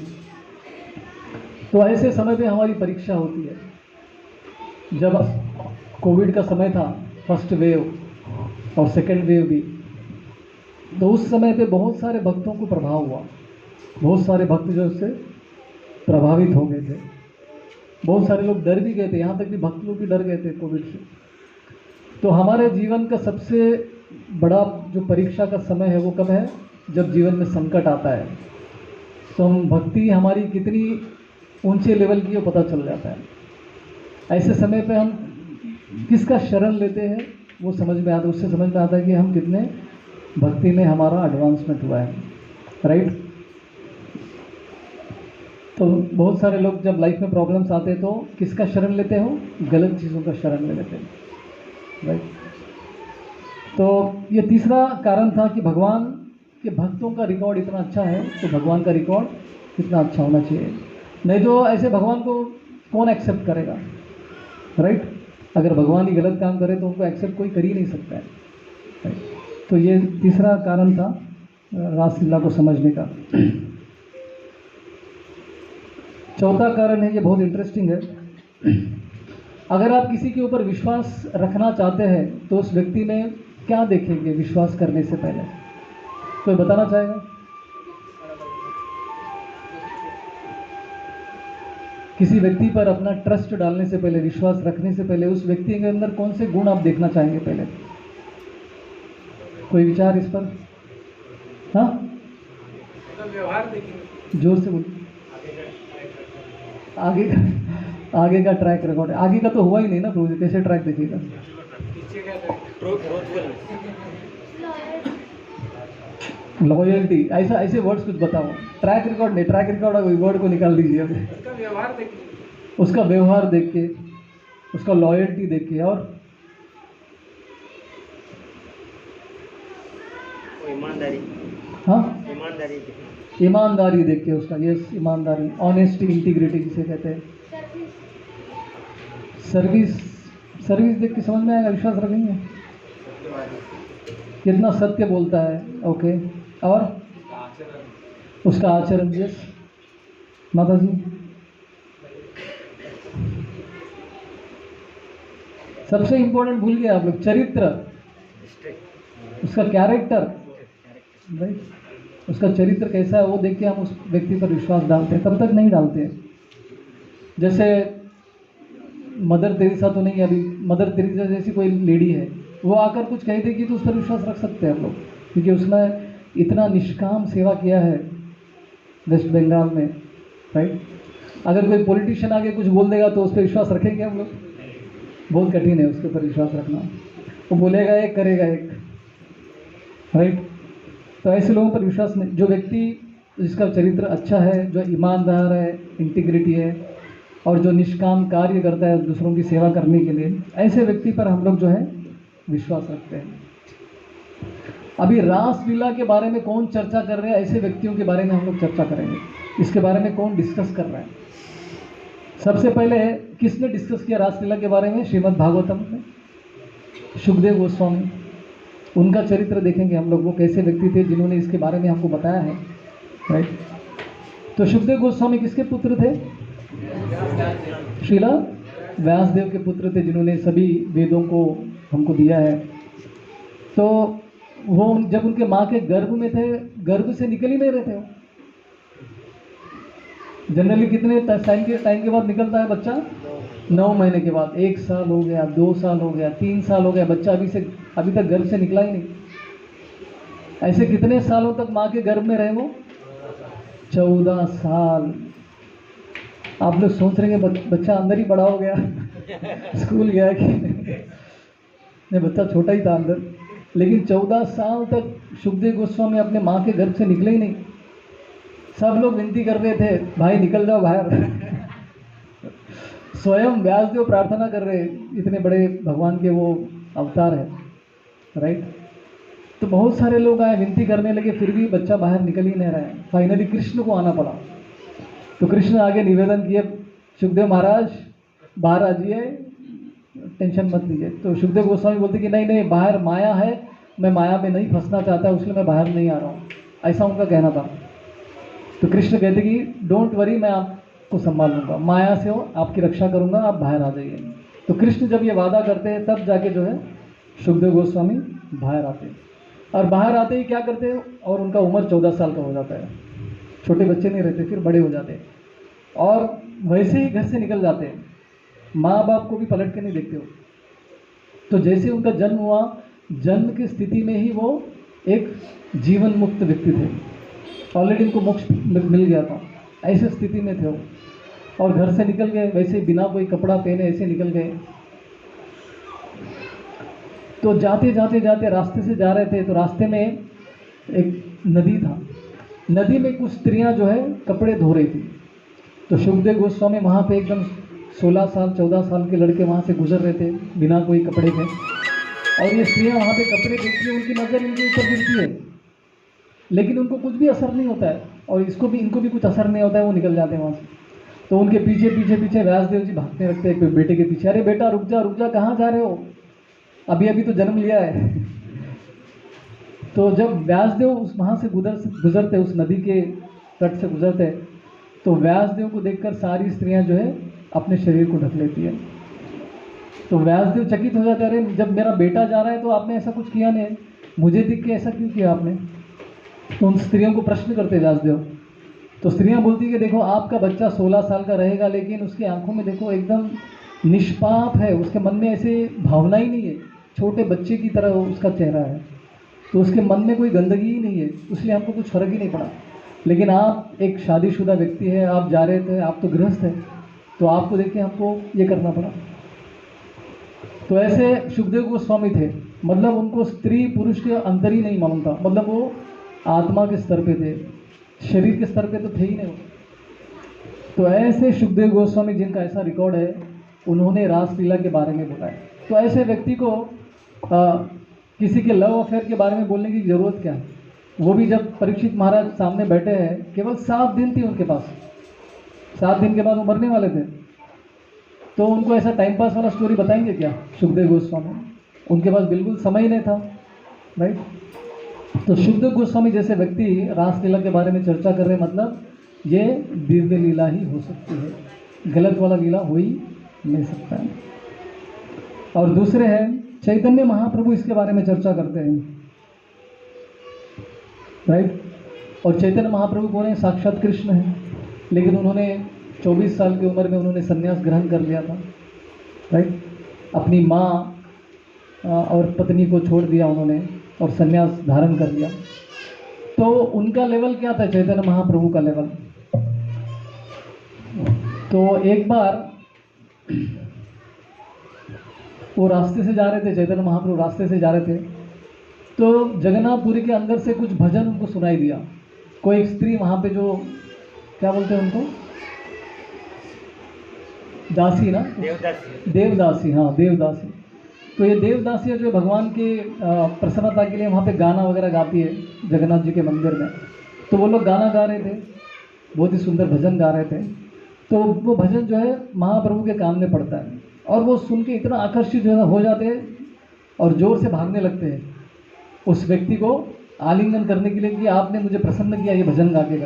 तो ऐसे समय पे हमारी परीक्षा होती है। जब कोविड का समय था, फर्स्ट वेव और सेकेंड वेव भी, तो उस समय पे बहुत सारे भक्तों को प्रभाव हुआ, बहुत सारे भक्त जो उससे प्रभावित हो गए थे, बहुत सारे लोग डर भी गए थे, यहाँ तक कि भक्त लोग भी डर गए थे कोविड से। तो हमारे जीवन का सबसे बड़ा जो परीक्षा का समय है वो कब है? जब जीवन में संकट आता है। तो हम भक्ति हमारी कितनी ऊंचे लेवल की वो पता चल जाता है। ऐसे समय पे हम किसका शरण लेते हैं वो समझ में आता है, उससे समझ में आता है कि हम कितने भक्ति में हमारा एडवांसमेंट हुआ है, राइट। तो बहुत सारे लोग जब लाइफ में प्रॉब्लम्स आते हैं तो किसका शरण लेते हो? गलत चीज़ों का शरण ले लेते हैं, राइट। तो ये तीसरा कारण था कि भगवान के भक्तों का रिकॉर्ड इतना अच्छा है तो भगवान का रिकॉर्ड कितना अच्छा होना चाहिए। नहीं तो ऐसे भगवान को कौन एक्सेप्ट करेगा, राइट। अगर भगवान ही गलत काम करे तो उनको एक्सेप्ट कोई कर ही नहीं सकता है, राइट। तो ये तीसरा कारण था रासलीला को समझने का। चौथा कारण है, ये बहुत इंटरेस्टिंग है। अगर आप किसी के ऊपर विश्वास रखना चाहते हैं तो उस व्यक्ति में क्या देखेंगे विश्वास करने से पहले? कोई बताना चाहेगा? किसी व्यक्ति पर अपना ट्रस्ट डालने से पहले, विश्वास रखने से पहले उस व्यक्ति के अंदर कौन से गुण आप देखना चाहेंगे पहले? कोई विचार इस पर? हाँ, व्यवहार देखेंगे, जोर से बोलिए। आगे का ट्रैक रिकॉर्ड है। आगे का तो हुआ ही नहीं ना प्रभु जी, कैसे ट्रैक देखिएगा? लॉयल्टी, ऐसा ऐसे वर्ड्स कुछ बताओ। ट्रैक रिकॉर्ड नहीं, ट्रैक रिकॉर्ड वर्ड को निकाल दीजिए। उसका व्यवहार देखिए, उसका व्यवहार देख के, उसका लॉयल्टी देख के, और ईमानदारी, हाँ ईमानदारी ईमानदारी देख के उसका, यस ईमानदारी, ऑनेस्टी, इंटीग्रिटी जिसे कहते हैं। सर्विस, सर्विस देख के समझ में आएगा, विश्वास रखेंगे। कितना सत्य बोलता है, ओके। और उसका आचरण, यस माता जी। सबसे इंपॉर्टेंट भूल गए आप लोग, चरित्र, उसका कैरेक्टर, राइट। उसका चरित्र कैसा है वो देख के हम उस व्यक्ति पर विश्वास डालते हैं, तब तक नहीं डालते हैं। जैसे मदर तेरेसा तो नहीं, अभी मदर तेरेसा जैसी कोई लेडी है, वो आकर कुछ कह देगी तो उस पर विश्वास रख सकते हैं हम लोग, क्योंकि उसने इतना निष्काम सेवा किया है वेस्ट बंगाल में, राइट। अगर कोई पॉलिटिशियन आगे कुछ बोल देगा तो उस पर विश्वास रखेंगे हम लोग? बहुत कठिन है उसके ऊपर विश्वास रखना। वो बोलेगा एक, करेगा एक, राइट। तो ऐसे लोगों पर विश्वास नहीं। जो व्यक्ति जिसका चरित्र अच्छा है, जो ईमानदार है, इंटीग्रिटी है, और जो निष्काम कार्य करता है दूसरों की सेवा करने के लिए, ऐसे व्यक्ति पर हम लोग जो है विश्वास रखते हैं। अभी रासलीला के बारे में कौन चर्चा कर रहे हैं, ऐसे व्यक्तियों के बारे में हम लोग चर्चा करेंगे। इसके बारे में कौन डिस्कस कर रहा है? सबसे पहले किसने डिस्कस किया रासलीला के बारे में? श्रीमद् भागवतम में सुखदेव गोस्वामी, उनका चरित्र देखेंगे हम लोग, वो कैसे व्यक्ति थे जिन्होंने इसके बारे में हमको बताया है, राइट। तो सुखदेव गोस्वामी किसके पुत्र थे? श्रीला व्यासदेव के पुत्र थे, जिन्होंने सभी वेदों को हमको दिया है। तो वो जब उनके माँ के गर्भ में थे, गर्भ से निकल ही नहीं रहे थे। जनरली कितने टाइम के बाद निकलता है बच्चा? 9 महीने के बाद। 1 साल हो गया, 2 साल हो गया, 3 साल हो गया, बच्चा अभी तक गर्भ से निकला ही नहीं। ऐसे कितने सालों तक माँ के गर्भ में रहे वो? 14 साल। आप लोग सोच रहे हैं बच्चा अंदर ही बड़ा हो गया स्कूल गया कि नहीं, बच्चा छोटा ही था अंदर। लेकिन 14 साल तक सुखदेव गोस्वामी अपने माँ के गर्भ से निकले ही नहीं। सब लोग विनती कर रहे थे, भाई निकल जाओ बाहर स्वयं व्यासदेव प्रार्थना कर रहे, इतने बड़े भगवान के वो अवतार है, राइट। तो बहुत सारे लोग आए, विनती करने लगे, फिर भी बच्चा बाहर निकल ही नहीं रहा है। फाइनली कृष्ण को आना पड़ा। तो कृष्ण आगे निवेदन किए, सुखदेव महाराज बाहर आ जाइए, टेंशन मत लीजिए। तो सुखदेव गोस्वामी बोलते कि नहीं नहीं, बाहर माया है, मैं माया में नहीं फंसना चाहता, इसलिए मैं बाहर नहीं आ रहा हूँ, ऐसा उनका कहना था। तो कृष्ण कहते कि डोंट वरी, मैं आपको संभाल लूँगा, माया से हो आपकी रक्षा करूँगा, आप बाहर आ जाइए। तो कृष्ण जब ये वादा करते हैं तब जाके जो है सुखदेव गोस्वामी बाहर आते हैं। और बाहर आते ही क्या करते हैं, और उनका उम्र 14 साल का हो जाता है। छोटे बच्चे नहीं रहते, फिर बड़े हो जाते हैं और वैसे ही घर से निकल जाते हैं। माँ बाप को भी पलट के नहीं देखते हो। तो जैसे उनका जन्म हुआ, जन्म की स्थिति में ही वो एक जीवन मुक्त व्यक्ति थे, ऑलरेडी उनको मोक्ष मिल गया था, ऐसे स्थिति में थे वो। और घर से निकल गए वैसे बिना कोई कपड़ा पहने, ऐसे निकल गए। तो जाते जाते जाते रास्ते से जा रहे थे, तो रास्ते में एक नदी था। नदी में कुछ स्त्रियां जो है कपड़े धो रही थी। तो सुखदेव गोस्वामी वहाँ पे एकदम 16 साल 14 साल के लड़के वहाँ से गुजर रहे थे बिना कोई कपड़े के, और ये स्त्रियां वहाँ पे कपड़े देखती है, उनकी नज़र इनके ऊपर गिरती है, लेकिन उनको कुछ भी असर नहीं होता है, और इनको भी कुछ असर नहीं होता है, वो निकल जाते हैं वहाँ से। तो उनके पीछे पीछे पीछे व्यासदेव जी भागते रखते हैं बेटे के पीछे, अरे बेटा रुक जा, कहाँ जा रहे हो, अभी अभी तो जन्म लिया है। तो जब व्यासदेव वहाँ से गुजरते, उस नदी के तट से गुजरते, तो व्यासदेव को देखकर सारी स्त्रियां जो है अपने शरीर को ढक लेती है। तो व्यासदेव चकित हो जाते, अरे जब मेरा बेटा जा रहा है तो आपने ऐसा कुछ किया नहीं, मुझे देख के ऐसा क्यों किया आपने? तो उन स्त्रियों को प्रश्न करते व्यासदेव। तो स्त्रियां बोलती कि देखो आपका बच्चा 16 साल का रहेगा, लेकिन उसकी आंखों में देखो एकदम निष्पाप है, उसके मन में ऐसे भावना ही नहीं है, छोटे बच्चे की तरह उसका चेहरा है, तो उसके मन में कोई गंदगी ही नहीं है, इसलिए हमको कुछ फर्क ही नहीं पड़ा। लेकिन आप एक शादीशुदा व्यक्ति है, आप जा रहे थे, आप तो गृहस्थ हैं, तो आपको देख के हमको ये करना पड़ा। तो ऐसे सुखदेव गोस्वामी थे, मतलब उनको स्त्री पुरुष के अंतर ही नहीं मालूम था, मतलब वो आत्मा के स्तर पे थे, शरीर के स्तर पे तो थे ही नहीं। तो ऐसे सुखदेव गोस्वामी जिनका ऐसा रिकॉर्ड है, उन्होंने रासलीला के बारे में बताया। तो ऐसे व्यक्ति को किसी के लव अफेयर के बारे में बोलने की ज़रूरत क्या है? वो भी जब परीक्षित महाराज सामने बैठे हैं, केवल 7 दिन थी उनके पास, 7 दिन के बाद वो मरने वाले थे, तो उनको ऐसा टाइम पास वाला स्टोरी बताएंगे क्या सुखदेव गोस्वामी? उनके पास बिल्कुल समय ही नहीं था, राइट। तो सुखदेव गोस्वामी जैसे व्यक्ति रासलीला के बारे में चर्चा कर रहे हैं, मतलब ये दिव्य लीला ही हो सकती है, गलत वाला लीला हो ही नहीं सकता है। और दूसरे हैं चैतन्य महाप्रभु, इसके बारे में चर्चा करते हैं, राइट। और चैतन्य महाप्रभु कौन है? साक्षात कृष्ण है, लेकिन उन्होंने 24 साल की उम्र में उन्होंने संन्यास ग्रहण कर लिया था, राइट। अपनी माँ और पत्नी को छोड़ दिया उन्होंने और संन्यास धारण कर लिया। तो उनका लेवल क्या था? चैतन्य महाप्रभु का लेवल। तो एक बार वो रास्ते से जा रहे थे, चैतन्य महाप्रभु रास्ते से जा रहे थे, तो जगन्नाथपुरी के अंदर से कुछ भजन उनको सुनाई दिया। कोई एक स्त्री वहाँ पे, जो क्या बोलते हैं उनको, दासी ना, देवदासी, हाँ देवदासी। तो ये देवदासी जो भगवान के प्रसन्नता के लिए वहाँ पे गाना वगैरह गाती है जगन्नाथ जी के मंदिर में। तो वो लोग गाना गा रहे थे, बहुत ही सुंदर भजन गा रहे थे। तो वो भजन जो है महाप्रभु के कान में पड़ता है, और वो सुन के इतना आकर्षित हो जाते हैं और ज़ोर से भागने लगते हैं उस व्यक्ति को आलिंगन करने के लिए कि आपने मुझे प्रसन्न किया ये भजन गा के,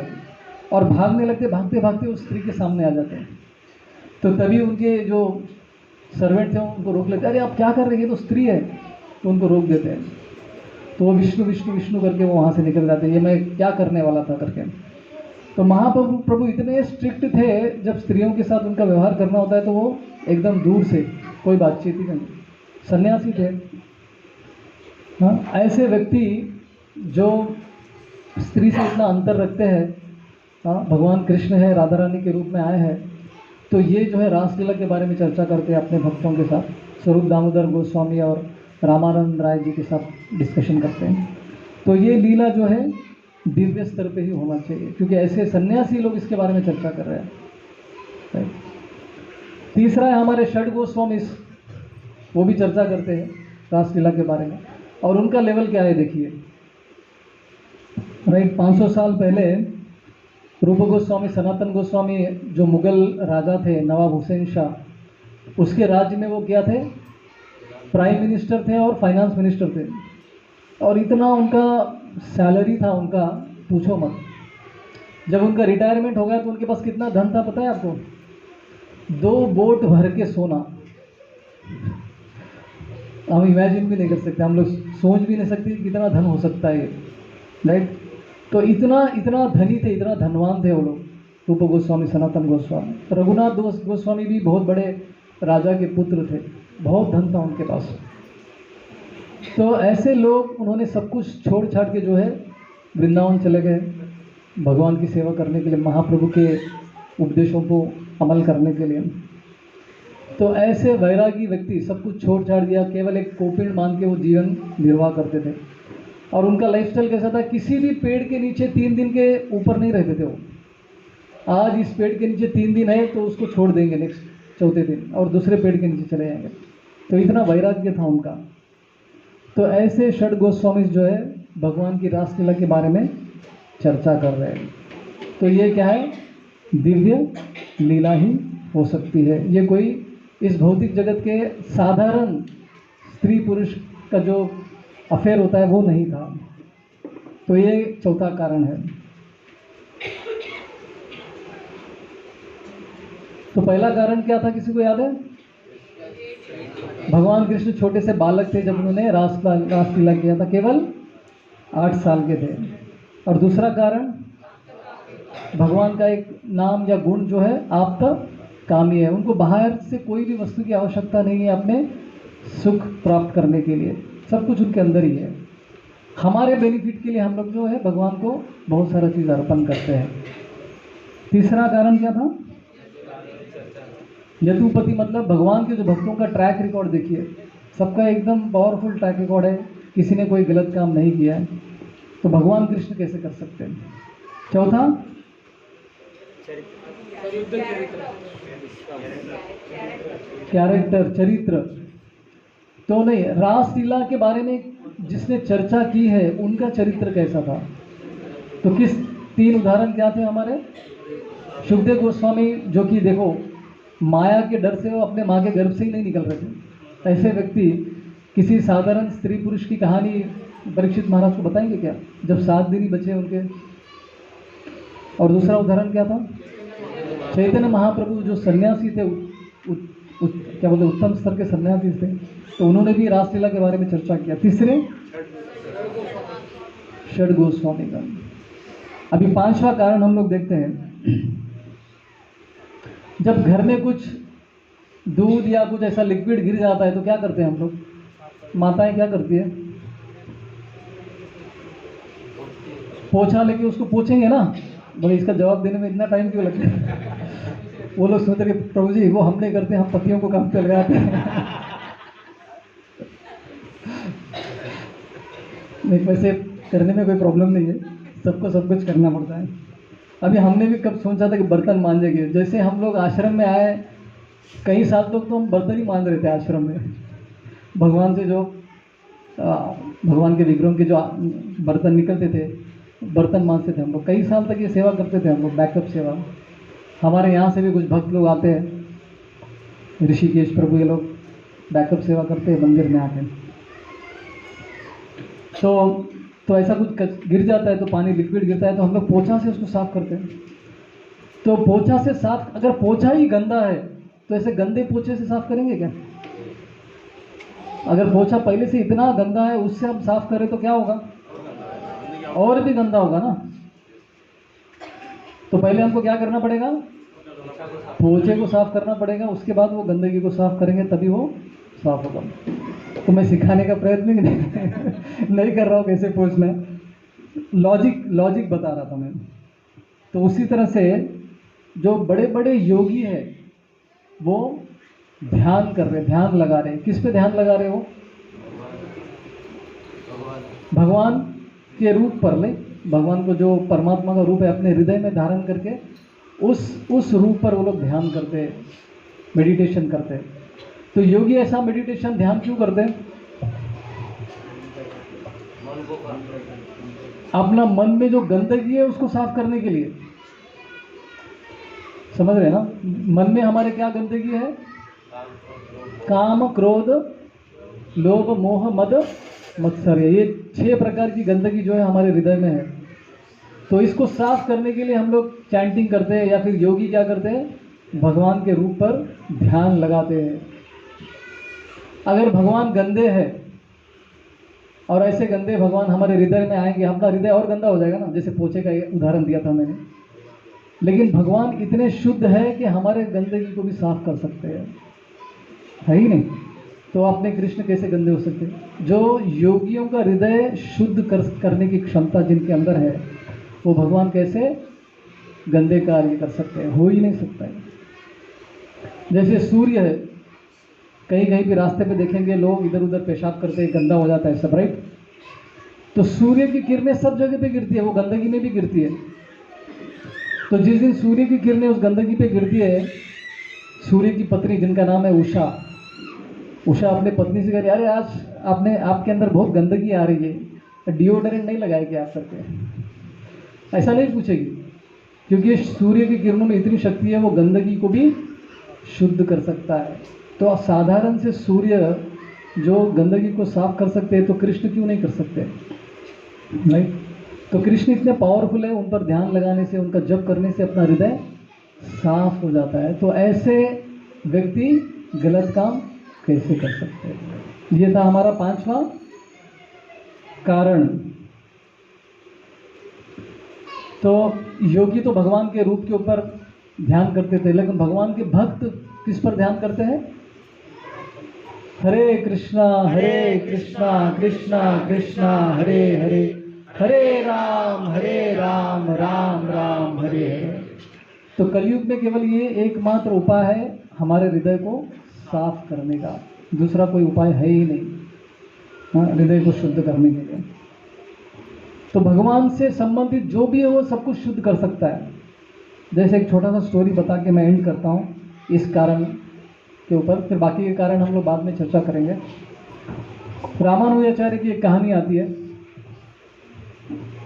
और भागने लगते, भागते भागते उस स्त्री के सामने आ जाते हैं। तो तभी उनके जो सर्वेंट थे उनको रोक लेते, अरे आप क्या कर रहे हैं, ये तो स्त्री है, तो उनको रोक देते हैं। तो वो विष्णु विष्णु विष्णु करके वो वहाँ से निकल जाते हैं, ये मैं क्या करने वाला था करके। तो महाप्रभु इतने स्ट्रिक्ट थे, जब स्त्रियों के साथ उनका व्यवहार करना होता है तो वो एकदम दूर से, कोई बातचीत ही नहीं, सन्यासी थे। हाँ, ऐसे व्यक्ति जो स्त्री से इतना अंतर रखते हैं, हाँ, भगवान कृष्ण है, राधा रानी के रूप में आए हैं, तो ये जो है रासलीला के बारे में चर्चा करते हैं अपने भक्तों के साथ। स्वरूप दामोदर गोस्वामी और रामानंद राय जी के साथ डिस्कशन करते हैं। तो ये लीला जो है दिव्य स्तर पे ही होना चाहिए, क्योंकि ऐसे सन्यासी लोग इसके बारे में चर्चा कर रहे हैं। तीसरा है हमारे षड गोस्वामी, वो भी चर्चा करते हैं रासलीला के बारे में, और उनका लेवल क्या है देखिए, राइट। 500 साल पहले रूप गोस्वामी, सनातन गोस्वामी जो मुगल राजा थे, नवाब हुसैन शाह, उसके राज्य में वो क्या थे? प्राइम मिनिस्टर थे और फाइनेंस मिनिस्टर थे, और इतना उनका सैलरी था उनका, पूछो मत। जब उनका रिटायरमेंट हो गया तो उनके पास कितना धन था पता है आपको? 2 बोट भर के सोना। हम इमेजिन भी नहीं कर सकते, हम लोग सोच भी नहीं सकते कितना धन हो सकता है, राइट। तो इतना धनी थे, इतना धनवान थे वो लोग, रूप गोस्वामी, सनातन गोस्वामी। रघुनाथ गोस्वामी भी बहुत बड़े राजा के पुत्र थे, बहुत धन था उनके पास। तो ऐसे लोग, उन्होंने सब कुछ छोड़ छाड़ के जो है वृंदावन चले गए भगवान की सेवा करने के लिए, महाप्रभु के उपदेशों को अमल करने के लिए। तो ऐसे वैरागी व्यक्ति सब कुछ छोड़ छाड़ दिया, केवल एक कोपिन मान के वो जीवन निर्वाह करते थे। और उनका लाइफस्टाइल कैसा था? किसी भी पेड़ के नीचे 3 दिन के ऊपर नहीं रहते थे वो। आज इस पेड़ के नीचे 3 दिन है तो उसको छोड़ देंगे नेक्स्ट चौथे दिन, और दूसरे पेड़ के नीचे चले जाएंगे। तो इतना वैराग्य था उनका। तो ऐसे षड गोस्वामी जो है भगवान की रासलीला के बारे में चर्चा कर रहे हैं। तो ये क्या है? दिव्य लीला ही हो सकती है। ये कोई इस भौतिक जगत के साधारण स्त्री पुरुष का जो अफेयर होता है वो नहीं था। तो ये चौथा कारण है। तो पहला कारण क्या था, किसी को याद है? भगवान कृष्ण छोटे से बालक थे जब उन्होंने रासलीला किया था, केवल 8 साल के थे। और दूसरा कारण, भगवान का एक नाम या गुण जो है आप्त कामी है, उनको बाहर से कोई भी वस्तु की आवश्यकता नहीं है अपने सुख प्राप्त करने के लिए, सब कुछ उनके अंदर ही है। हमारे बेनिफिट के लिए हम लोग जो है भगवान को बहुत सारा चीज़ अर्पण करते हैं। तीसरा कारण क्या था? यदुपति, मतलब भगवान के जो भक्तों का ट्रैक रिकॉर्ड देखिए, सबका एकदम पावरफुल ट्रैक रिकॉर्ड है, किसी ने कोई गलत काम नहीं किया है। तो भगवान कृष्ण कैसे कर सकते हैं? चौथा, कैरेक्टर, चरित्र। तो नहीं, रासलीला के बारे में जिसने चर्चा की है उनका चरित्र कैसा था? तो किस 3 उदाहरण क्या थे हमारे? सुखदेव गोस्वामी, जो कि देखो माया के डर से वो अपने माँ के गर्भ से ही नहीं निकल रहे थे। ऐसे व्यक्ति किसी साधारण स्त्री पुरुष की कहानी परीक्षित महाराज को बताएंगे क्या, जब 7 दिन ही बचे उनके? और दूसरा उदाहरण क्या था? चैतन्य महाप्रभु, जो सन्यासी थे, क्या बोलते, उत्तम स्तर के सन्यासी थे, तो उन्होंने भी रासलीला के बारे में चर्चा किया। तीसरे षड गोस्वामी का। अभी 5वां कारण हम लोग देखते हैं। जब घर में कुछ दूध या कुछ ऐसा लिक्विड गिर जाता है तो क्या करते हैं हम लोग? माताएं क्या करती है? पोछा लेके उसको पोछेंगे ना। बोले इसका जवाब देने में इतना टाइम क्यों लगता है? वो लोग सोचते हैं प्रभु जी वो हम नहीं करते, हम पतियों को काम पे लगाते हैं। नहीं, वैसे करने में कोई प्रॉब्लम नहीं है, सबको सब कुछ करना पड़ता है। अभी हमने भी कब सोचा था कि बर्तन मांजेंगे। जैसे हम लोग आश्रम में आए, कई साल तक तो हम बर्तन ही मांज रहे थे आश्रम में। भगवान से जो भगवान के विग्रहों के जो बर्तन निकलते थे, बर्तन मांजते थे हम लोग। कई साल तक ये सेवा करते थे हम लोग, बैकअप सेवा। हमारे यहाँ से भी कुछ भक्त लोग आते हैं, ऋषिकेश प्रभु, ये लोग बैकअप सेवा करते हैं मंदिर में आके। तो ऐसा कुछ गिर जाता है तो पानी लिक्विड गिरता है तो हम लोग पोछा से उसको साफ करते हैं। तो पोछा से साफ, अगर पोछा ही गंदा है तो ऐसे गंदे पोछे से साफ करेंगे क्या? अगर पोछा पहले से इतना गंदा है उससे हम साफ करें तो क्या होगा? और भी गंदा होगा ना। तो पहले हमको क्या करना पड़ेगा? पोछे को साफ करना पड़ेगा, उसके बाद वो गंदगी को साफ करेंगे, तभी वो साफ होगा। तो मैं सिखाने का प्रयत्न नहीं कर रहा हूँ कैसे पोछना है, लॉजिक बता रहा था मैं। तो उसी तरह से जो बड़े बड़े योगी हैं वो ध्यान कर रहे, ध्यान लगा रहे। किस पे ध्यान लगा रहे हो? भगवान के रूप पर ले, भगवान को जो परमात्मा का रूप है अपने हृदय में धारण करके उस रूप पर वो लोग ध्यान करते हैं, मेडिटेशन करते हैं। तो योगी ऐसा मेडिटेशन ध्यान क्यों करते हैं? अपना मन में जो गंदगी है उसको साफ करने के लिए। समझ रहे हैं ना? मन में हमारे क्या गंदगी है? काम, क्रोध, लोभ, मोह, मद, मत्सर। ये 6 प्रकार की गंदगी जो है हमारे हृदय में है। तो इसको साफ करने के लिए हम लोग चैंटिंग करते हैं, या फिर योगी क्या करते हैं? भगवान के रूप पर ध्यान लगाते हैं। अगर भगवान गंदे हैं और ऐसे गंदे भगवान हमारे हृदय में आएंगे, हमारा हृदय और गंदा हो जाएगा ना, जैसे पोछे का उदाहरण दिया था मैंने। लेकिन भगवान इतने शुद्ध है कि हमारे गंदगी को भी साफ कर सकते हैं, है ही नहीं? तो अपने कृष्ण कैसे गंदे हो सकते हैं? जो योगियों का हृदय शुद्ध करने की क्षमता जिनके अंदर है, वो भगवान कैसे गंदे कार्य कर सकते हैं? हो ही नहीं सकता है। जैसे सूर्य है, कहीं कहीं भी रास्ते पे देखेंगे लोग इधर उधर पेशाब करते हैं, गंदा हो जाता है सब, राइट? तो सूर्य की किरणें सब जगह पे गिरती है, वो गंदगी में भी गिरती है। तो जिस दिन सूर्य की किरणें उस गंदगी पे गिरती है, सूर्य की पत्नी जिनका नाम है उषा अपने पत्नी से कह रही, अरे आज आपके अंदर बहुत गंदगी आ रही है, डिओड्रेंट नहीं लगाए क्या आप करके? ऐसा नहीं पूछेगी, क्योंकि सूर्य की किरणों में इतनी शक्ति है, वो गंदगी को भी शुद्ध कर सकता है। तो साधारण से सूर्य जो गंदगी को साफ कर सकते हैं, तो कृष्ण क्यों नहीं कर सकते? नहीं। तो कृष्ण इतने पावरफुल है, उन पर ध्यान लगाने से, उनका जप करने से अपना हृदय साफ हो जाता है। तो ऐसे व्यक्ति गलत काम कैसे कर सकते हैं? ये था हमारा 5वां कारण। तो योगी तो भगवान के रूप के ऊपर ध्यान करते थे, लेकिन भगवान के भक्त किस पर ध्यान करते हैं? हरे कृष्णा कृष्णा कृष्णा हरे हरे, हरे राम राम राम हरे हरे। तो कलयुग में केवल ये एकमात्र उपाय है हमारे हृदय को साफ करने का, दूसरा कोई उपाय है ही नहीं हृदय को शुद्ध करने के लिए। तो भगवान से संबंधित जो भी है वो सब कुछ शुद्ध कर सकता है। जैसे एक छोटा सा स्टोरी बता के मैं एंड करता हूँ इस कारण के ऊपर, फिर बाकी के कारण हम लोग बाद में चर्चा करेंगे। रामानुजाचार्य की एक कहानी आती है।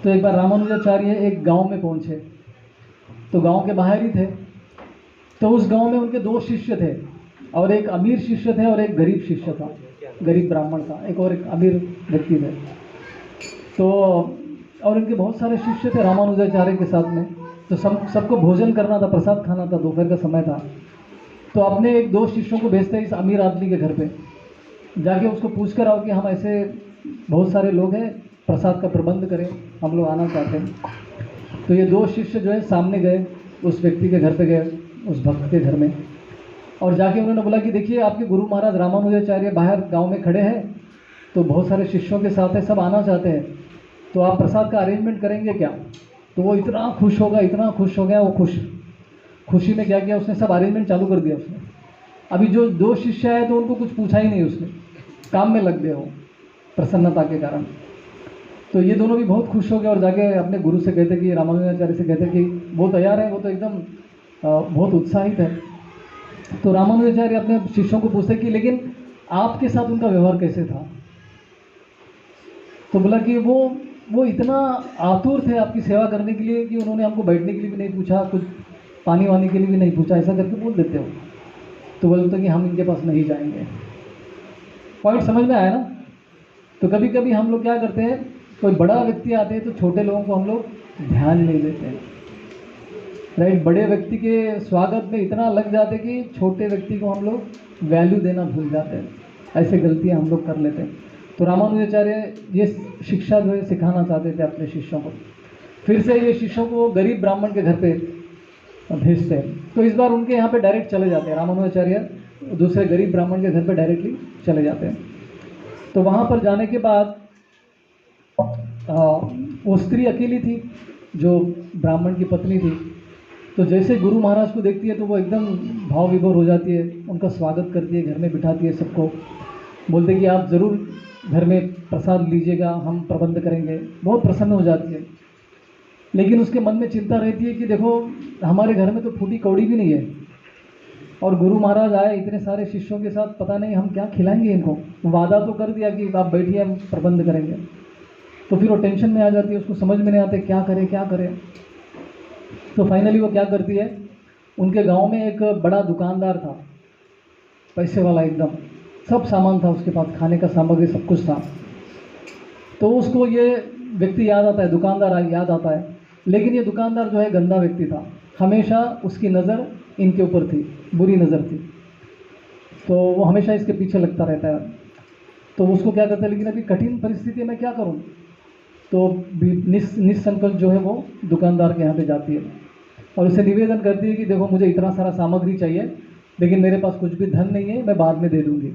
तो एक बार रामानुजाचार्य एक गांव में पहुंचे, तो गांव के बाहर ही थे। तो उस गांव में उनके दो शिष्य थे, और एक अमीर शिष्य थे और एक गरीब शिष्य था, गरीब ब्राह्मण था, एक और एक अमीर व्यक्ति थे। तो और इनके बहुत सारे शिष्य थे रामानुजाचार्य के साथ में। तो सबको भोजन करना था, प्रसाद खाना था, दोपहर का समय था। तो अपने एक दो शिष्यों को भेजते हैं इस अमीर आदमी के घर पे, जाके उसको पूछ कर आओ कि हम ऐसे बहुत सारे लोग हैं, प्रसाद का प्रबंध करें, हम लोग आना चाहते हैं। तो ये दो शिष्य जो है सामने गए, उस व्यक्ति के घर पे गए, उस भक्त के घर में, और जाके उन्होंने बोला कि देखिए आपके गुरु महाराज रामानुजाचार्य बाहर गांव में खड़े हैं, तो बहुत सारे शिष्यों के साथ है, सब आना चाहते हैं, तो आप प्रसाद का अरेंजमेंट करेंगे क्या? तो वो इतना खुश हो गया, इतना खुश हो गया, वो खुशी में क्या किया उसने, सब अरेंजमेंट चालू कर दिया उसने। अभी जो दो शिष्य आए तो उनको कुछ पूछा ही नहीं उसने, काम में लग गए हो प्रसन्नता के कारण। तो ये दोनों भी बहुत खुश हो गए और जाके अपने गुरु से कहते कि रामानुजाचार्य से कहते कि वो तैयार है, वो तो एकदम बहुत उत्साहित है। तो रामानुजाचार्य अपने शिष्यों को पूछते कि लेकिन आपके साथ उनका व्यवहार कैसे था? तो बोला कि वो इतना आतुर थे आपकी सेवा करने के लिए कि उन्होंने हमको बैठने के लिए भी नहीं पूछा, कुछ पानी वानी के लिए भी नहीं पूछा, ऐसा करके बोल देते हो। तो बोलते कि हम इनके पास नहीं जाएंगे। पॉइंट समझ में आया ना? तो कभी कभी हम लोग क्या करते हैं, कोई बड़ा व्यक्ति आते हैं तो छोटे लोगों को हम लोग ध्यान नहीं देते हैं, राइट? बड़े व्यक्ति के स्वागत में इतना लग जाते कि छोटे व्यक्ति को हम लोग वैल्यू देना भूल जाते हैं। ऐसे गलतियां हम लोग कर लेते हैं। तो रामानुजाचार्य ये शिक्षा जो है सिखाना चाहते थे अपने शिष्यों को। फिर से ये शिष्यों को गरीब ब्राह्मण के घर पे भेजते हैं। तो इस बार उनके यहाँ पे डायरेक्ट चले जाते हैं, रामानुजाचार्य दूसरे गरीब ब्राह्मण के घर पे डायरेक्टली चले जाते हैं। तो वहाँ पर जाने के बाद वो स्त्री अकेली थी, जो ब्राह्मण की पत्नी थी। तो जैसे गुरु महाराज को देखती है तो वो एकदम भाव विभोर हो जाती है, उनका स्वागत करती है, घर में बिठाती है सबको, बोलते कि आप ज़रूर घर में प्रसाद लीजिएगा, हम प्रबंध करेंगे, बहुत प्रसन्न हो जाती है। लेकिन उसके मन में चिंता रहती है कि देखो हमारे घर में तो फूटी कौड़ी भी नहीं है, और गुरु महाराज आए इतने सारे शिष्यों के साथ, पता नहीं हम क्या खिलाएंगे इनको। वादा तो कर दिया कि आप बैठिए हम प्रबंध करेंगे। तो फिर वो टेंशन में आ जाती है, उसको समझ में नहीं आते क्या करे। तो फाइनली वो क्या करती है, उनके गांव में एक बड़ा दुकानदार था, पैसे वाला एकदम, सब सामान था उसके पास, खाने का सामग्री सब कुछ था। तो उसको ये व्यक्ति याद आता है, दुकानदार याद आता है। लेकिन ये दुकानदार जो है गंदा व्यक्ति था, हमेशा उसकी नज़र इनके ऊपर थी, बुरी नज़र थी। तो वो हमेशा इसके पीछे लगता रहता है। तो उसको क्या करता है, लेकिन अभी कठिन परिस्थिति में क्या करूं? तो निस्संकोच जो है वो दुकानदार के यहाँ पे जाती है और उसे निवेदन करती है कि देखो मुझे इतना सारा सामग्री चाहिए, लेकिन मेरे पास कुछ भी धन नहीं है, मैं बाद में दे दूंगी।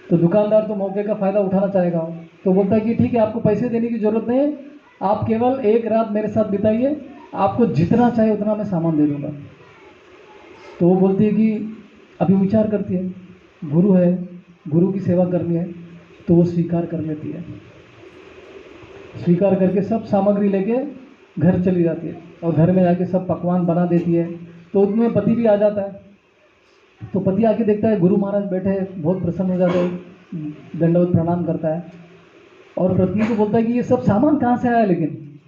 तो दुकानदार तो मौके का फ़ायदा उठाना चाहेगा, तो बोलता है कि ठीक है, आपको पैसे देने की ज़रूरत नहीं है, आप केवल एक रात मेरे साथ बिताइए, आपको जितना चाहे उतना मैं सामान दे दूंगा। तो वो बोलती है कि अभी विचार करती है, गुरु है, गुरु की सेवा करनी है, तो वो स्वीकार कर लेती है। स्वीकार करके सब सामग्री लेके घर चली जाती है और घर में जाके सब पकवान बना देती है। तो उसमें पति भी आ जाता है। तो पति आके देखता है गुरु महाराज बैठे हैं, बहुत प्रसन्न हो जाता है, दंडवत प्रणाम करता है और पत्नी को बोलता है कि ये सब सामान कहाँ से आया? लेकिन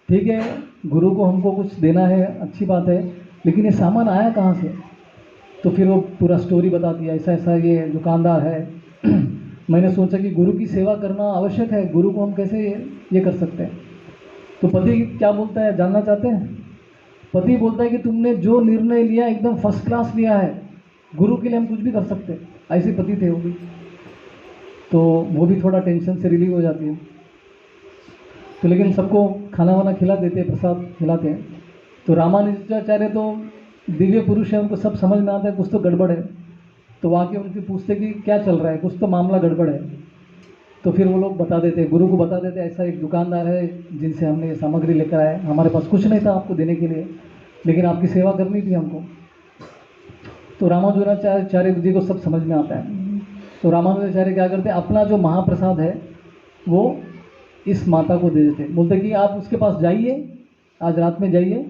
ठीक है, गुरु को हमको कुछ देना है, अच्छी बात है, लेकिन ये सामान आया कहाँ से? तो फिर वो पूरा स्टोरी बताती है, ऐसा ऐसा ये दुकानदार है, मैंने सोचा कि गुरु की सेवा करना आवश्यक है, गुरु को हम कैसे ये कर सकते हैं। तो पति क्या बोलता है, जानना चाहते हैं? पति बोलता है कि तुमने जो निर्णय लिया एकदम फर्स्ट क्लास लिया है, गुरु के लिए हम कुछ भी कर सकते हैं। ऐसे पति थे वो भी। तो वो भी थोड़ा टेंशन से रिलीव हो जाती है। तो लेकिन सबको खाना वाना खिला देते हैं, प्रसाद खिलाते हैं। तो रामानुजाचार्य तो दिव्य पुरुष है, उनको सब समझ में आता है कुछ तो गड़बड़ है। तो आके उनसे पूछते कि क्या चल रहा है, कुछ तो मामला गड़बड़ है। तो फिर वो लोग बता देते, गुरु को बता देते, ऐसा एक दुकानदार है जिनसे हमने ये सामग्री लेकर आए, हमारे पास कुछ नहीं था आपको देने के लिए, लेकिन आपकी सेवा करनी थी हमको। तो रामानुजाचार्य जी को सब समझ में आता है। तो रामानुजाचार्य क्या करते हैं, अपना जो महाप्रसाद है वो इस माता को दे देते, बोलते कि आप उसके पास जाइए, आज रात में जाइए,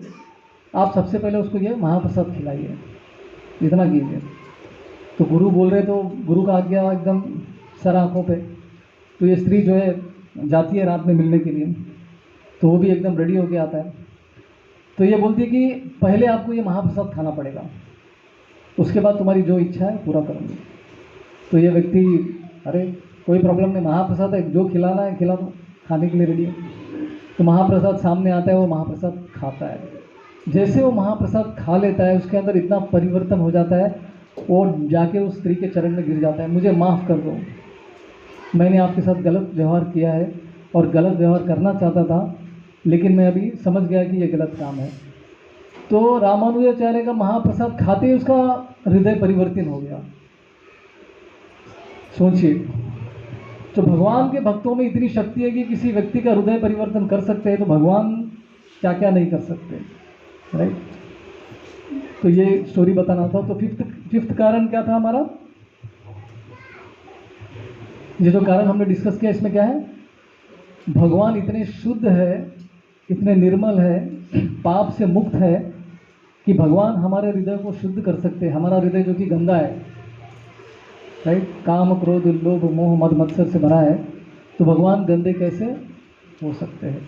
आप सबसे पहले उसको ये महाप्रसाद खिलाइए, इतना कीजिए। तो गुरु बोल रहे, तो गुरु का आज्ञा एकदम सर आँखों पे। तो ये स्त्री जो है जाती है रात में मिलने के लिए, तो वो भी एकदम रेडी होके आता है। तो ये बोलती है कि पहले आपको ये महाप्रसाद खाना पड़ेगा, उसके बाद तुम्हारी जो इच्छा है पूरा करूँगी। तो ये व्यक्ति, अरे कोई प्रॉब्लम नहीं, महाप्रसाद है, जो खिलाना है खिला दो, खाने के लिए रेडी है। तो महाप्रसाद सामने आता है, वो महाप्रसाद खाता है। जैसे वो महाप्रसाद खा लेता है, उसके अंदर इतना परिवर्तन हो जाता है, वो जाके उस स्त्री के चरण में गिर जाता है, मुझे माफ़ कर दो, मैंने आपके साथ गलत व्यवहार किया है और गलत व्यवहार करना चाहता था, लेकिन मैं अभी समझ गया कि ये गलत काम है। तो रामानुजाचार्य का महाप्रसाद खाते ही उसका हृदय परिवर्तन हो गया। सोचिए, तो भगवान के भक्तों में इतनी शक्ति है कि किसी व्यक्ति का हृदय परिवर्तन कर सकते हैं, तो भगवान क्या क्या नहीं कर सकते, राइट। तो ये स्टोरी बताना था। तो फिफ्थ कारण क्या था हमारा? ये जो कारण हमने डिस्कस किया, इसमें क्या है? भगवान इतने शुद्ध है, इतने निर्मल है, पाप से मुक्त है कि भगवान हमारे हृदय को शुद्ध कर सकते हैं। हमारा हृदय जो कि गंदा है, राइट, काम क्रोध लोभ मोह मद मत्सर से भरा है, तो भगवान गंदे कैसे हो सकते हैं?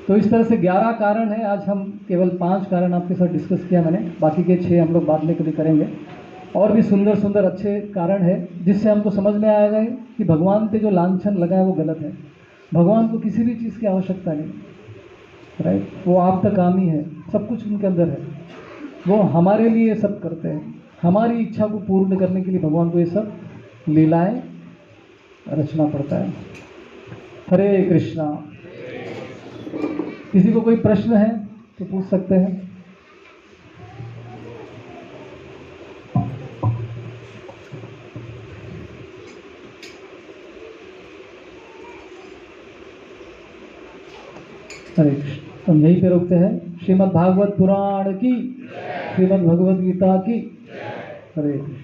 तो इस तरह से 11 कारण है। आज हम केवल 5 कारण आपके साथ डिस्कस किया मैंने, बाकी के 6 हम लोग बाद में कभी करेंगे। और भी सुंदर सुंदर अच्छे कारण है, जिससे हमको समझ में आएगा कि भगवान पे जो लांछन लगा है वो गलत है। भगवान को किसी भी चीज़ की आवश्यकता नहीं, राइट, वो आप तक काम ही है, सब कुछ उनके अंदर है। वो हमारे लिए सब करते हैं, हमारी इच्छा को पूर्ण करने के लिए भगवान को ये सब लीलाएं रचना पड़ता है। हरे कृष्णा। किसी को कोई प्रश्न है तो पूछ सकते हैं। हरे कृष्ण। हम यहीं पे रोकते हैं। श्रीमद् भागवत पुराण की, श्रीमद् भगवद गीता की। हरे कृष्ण।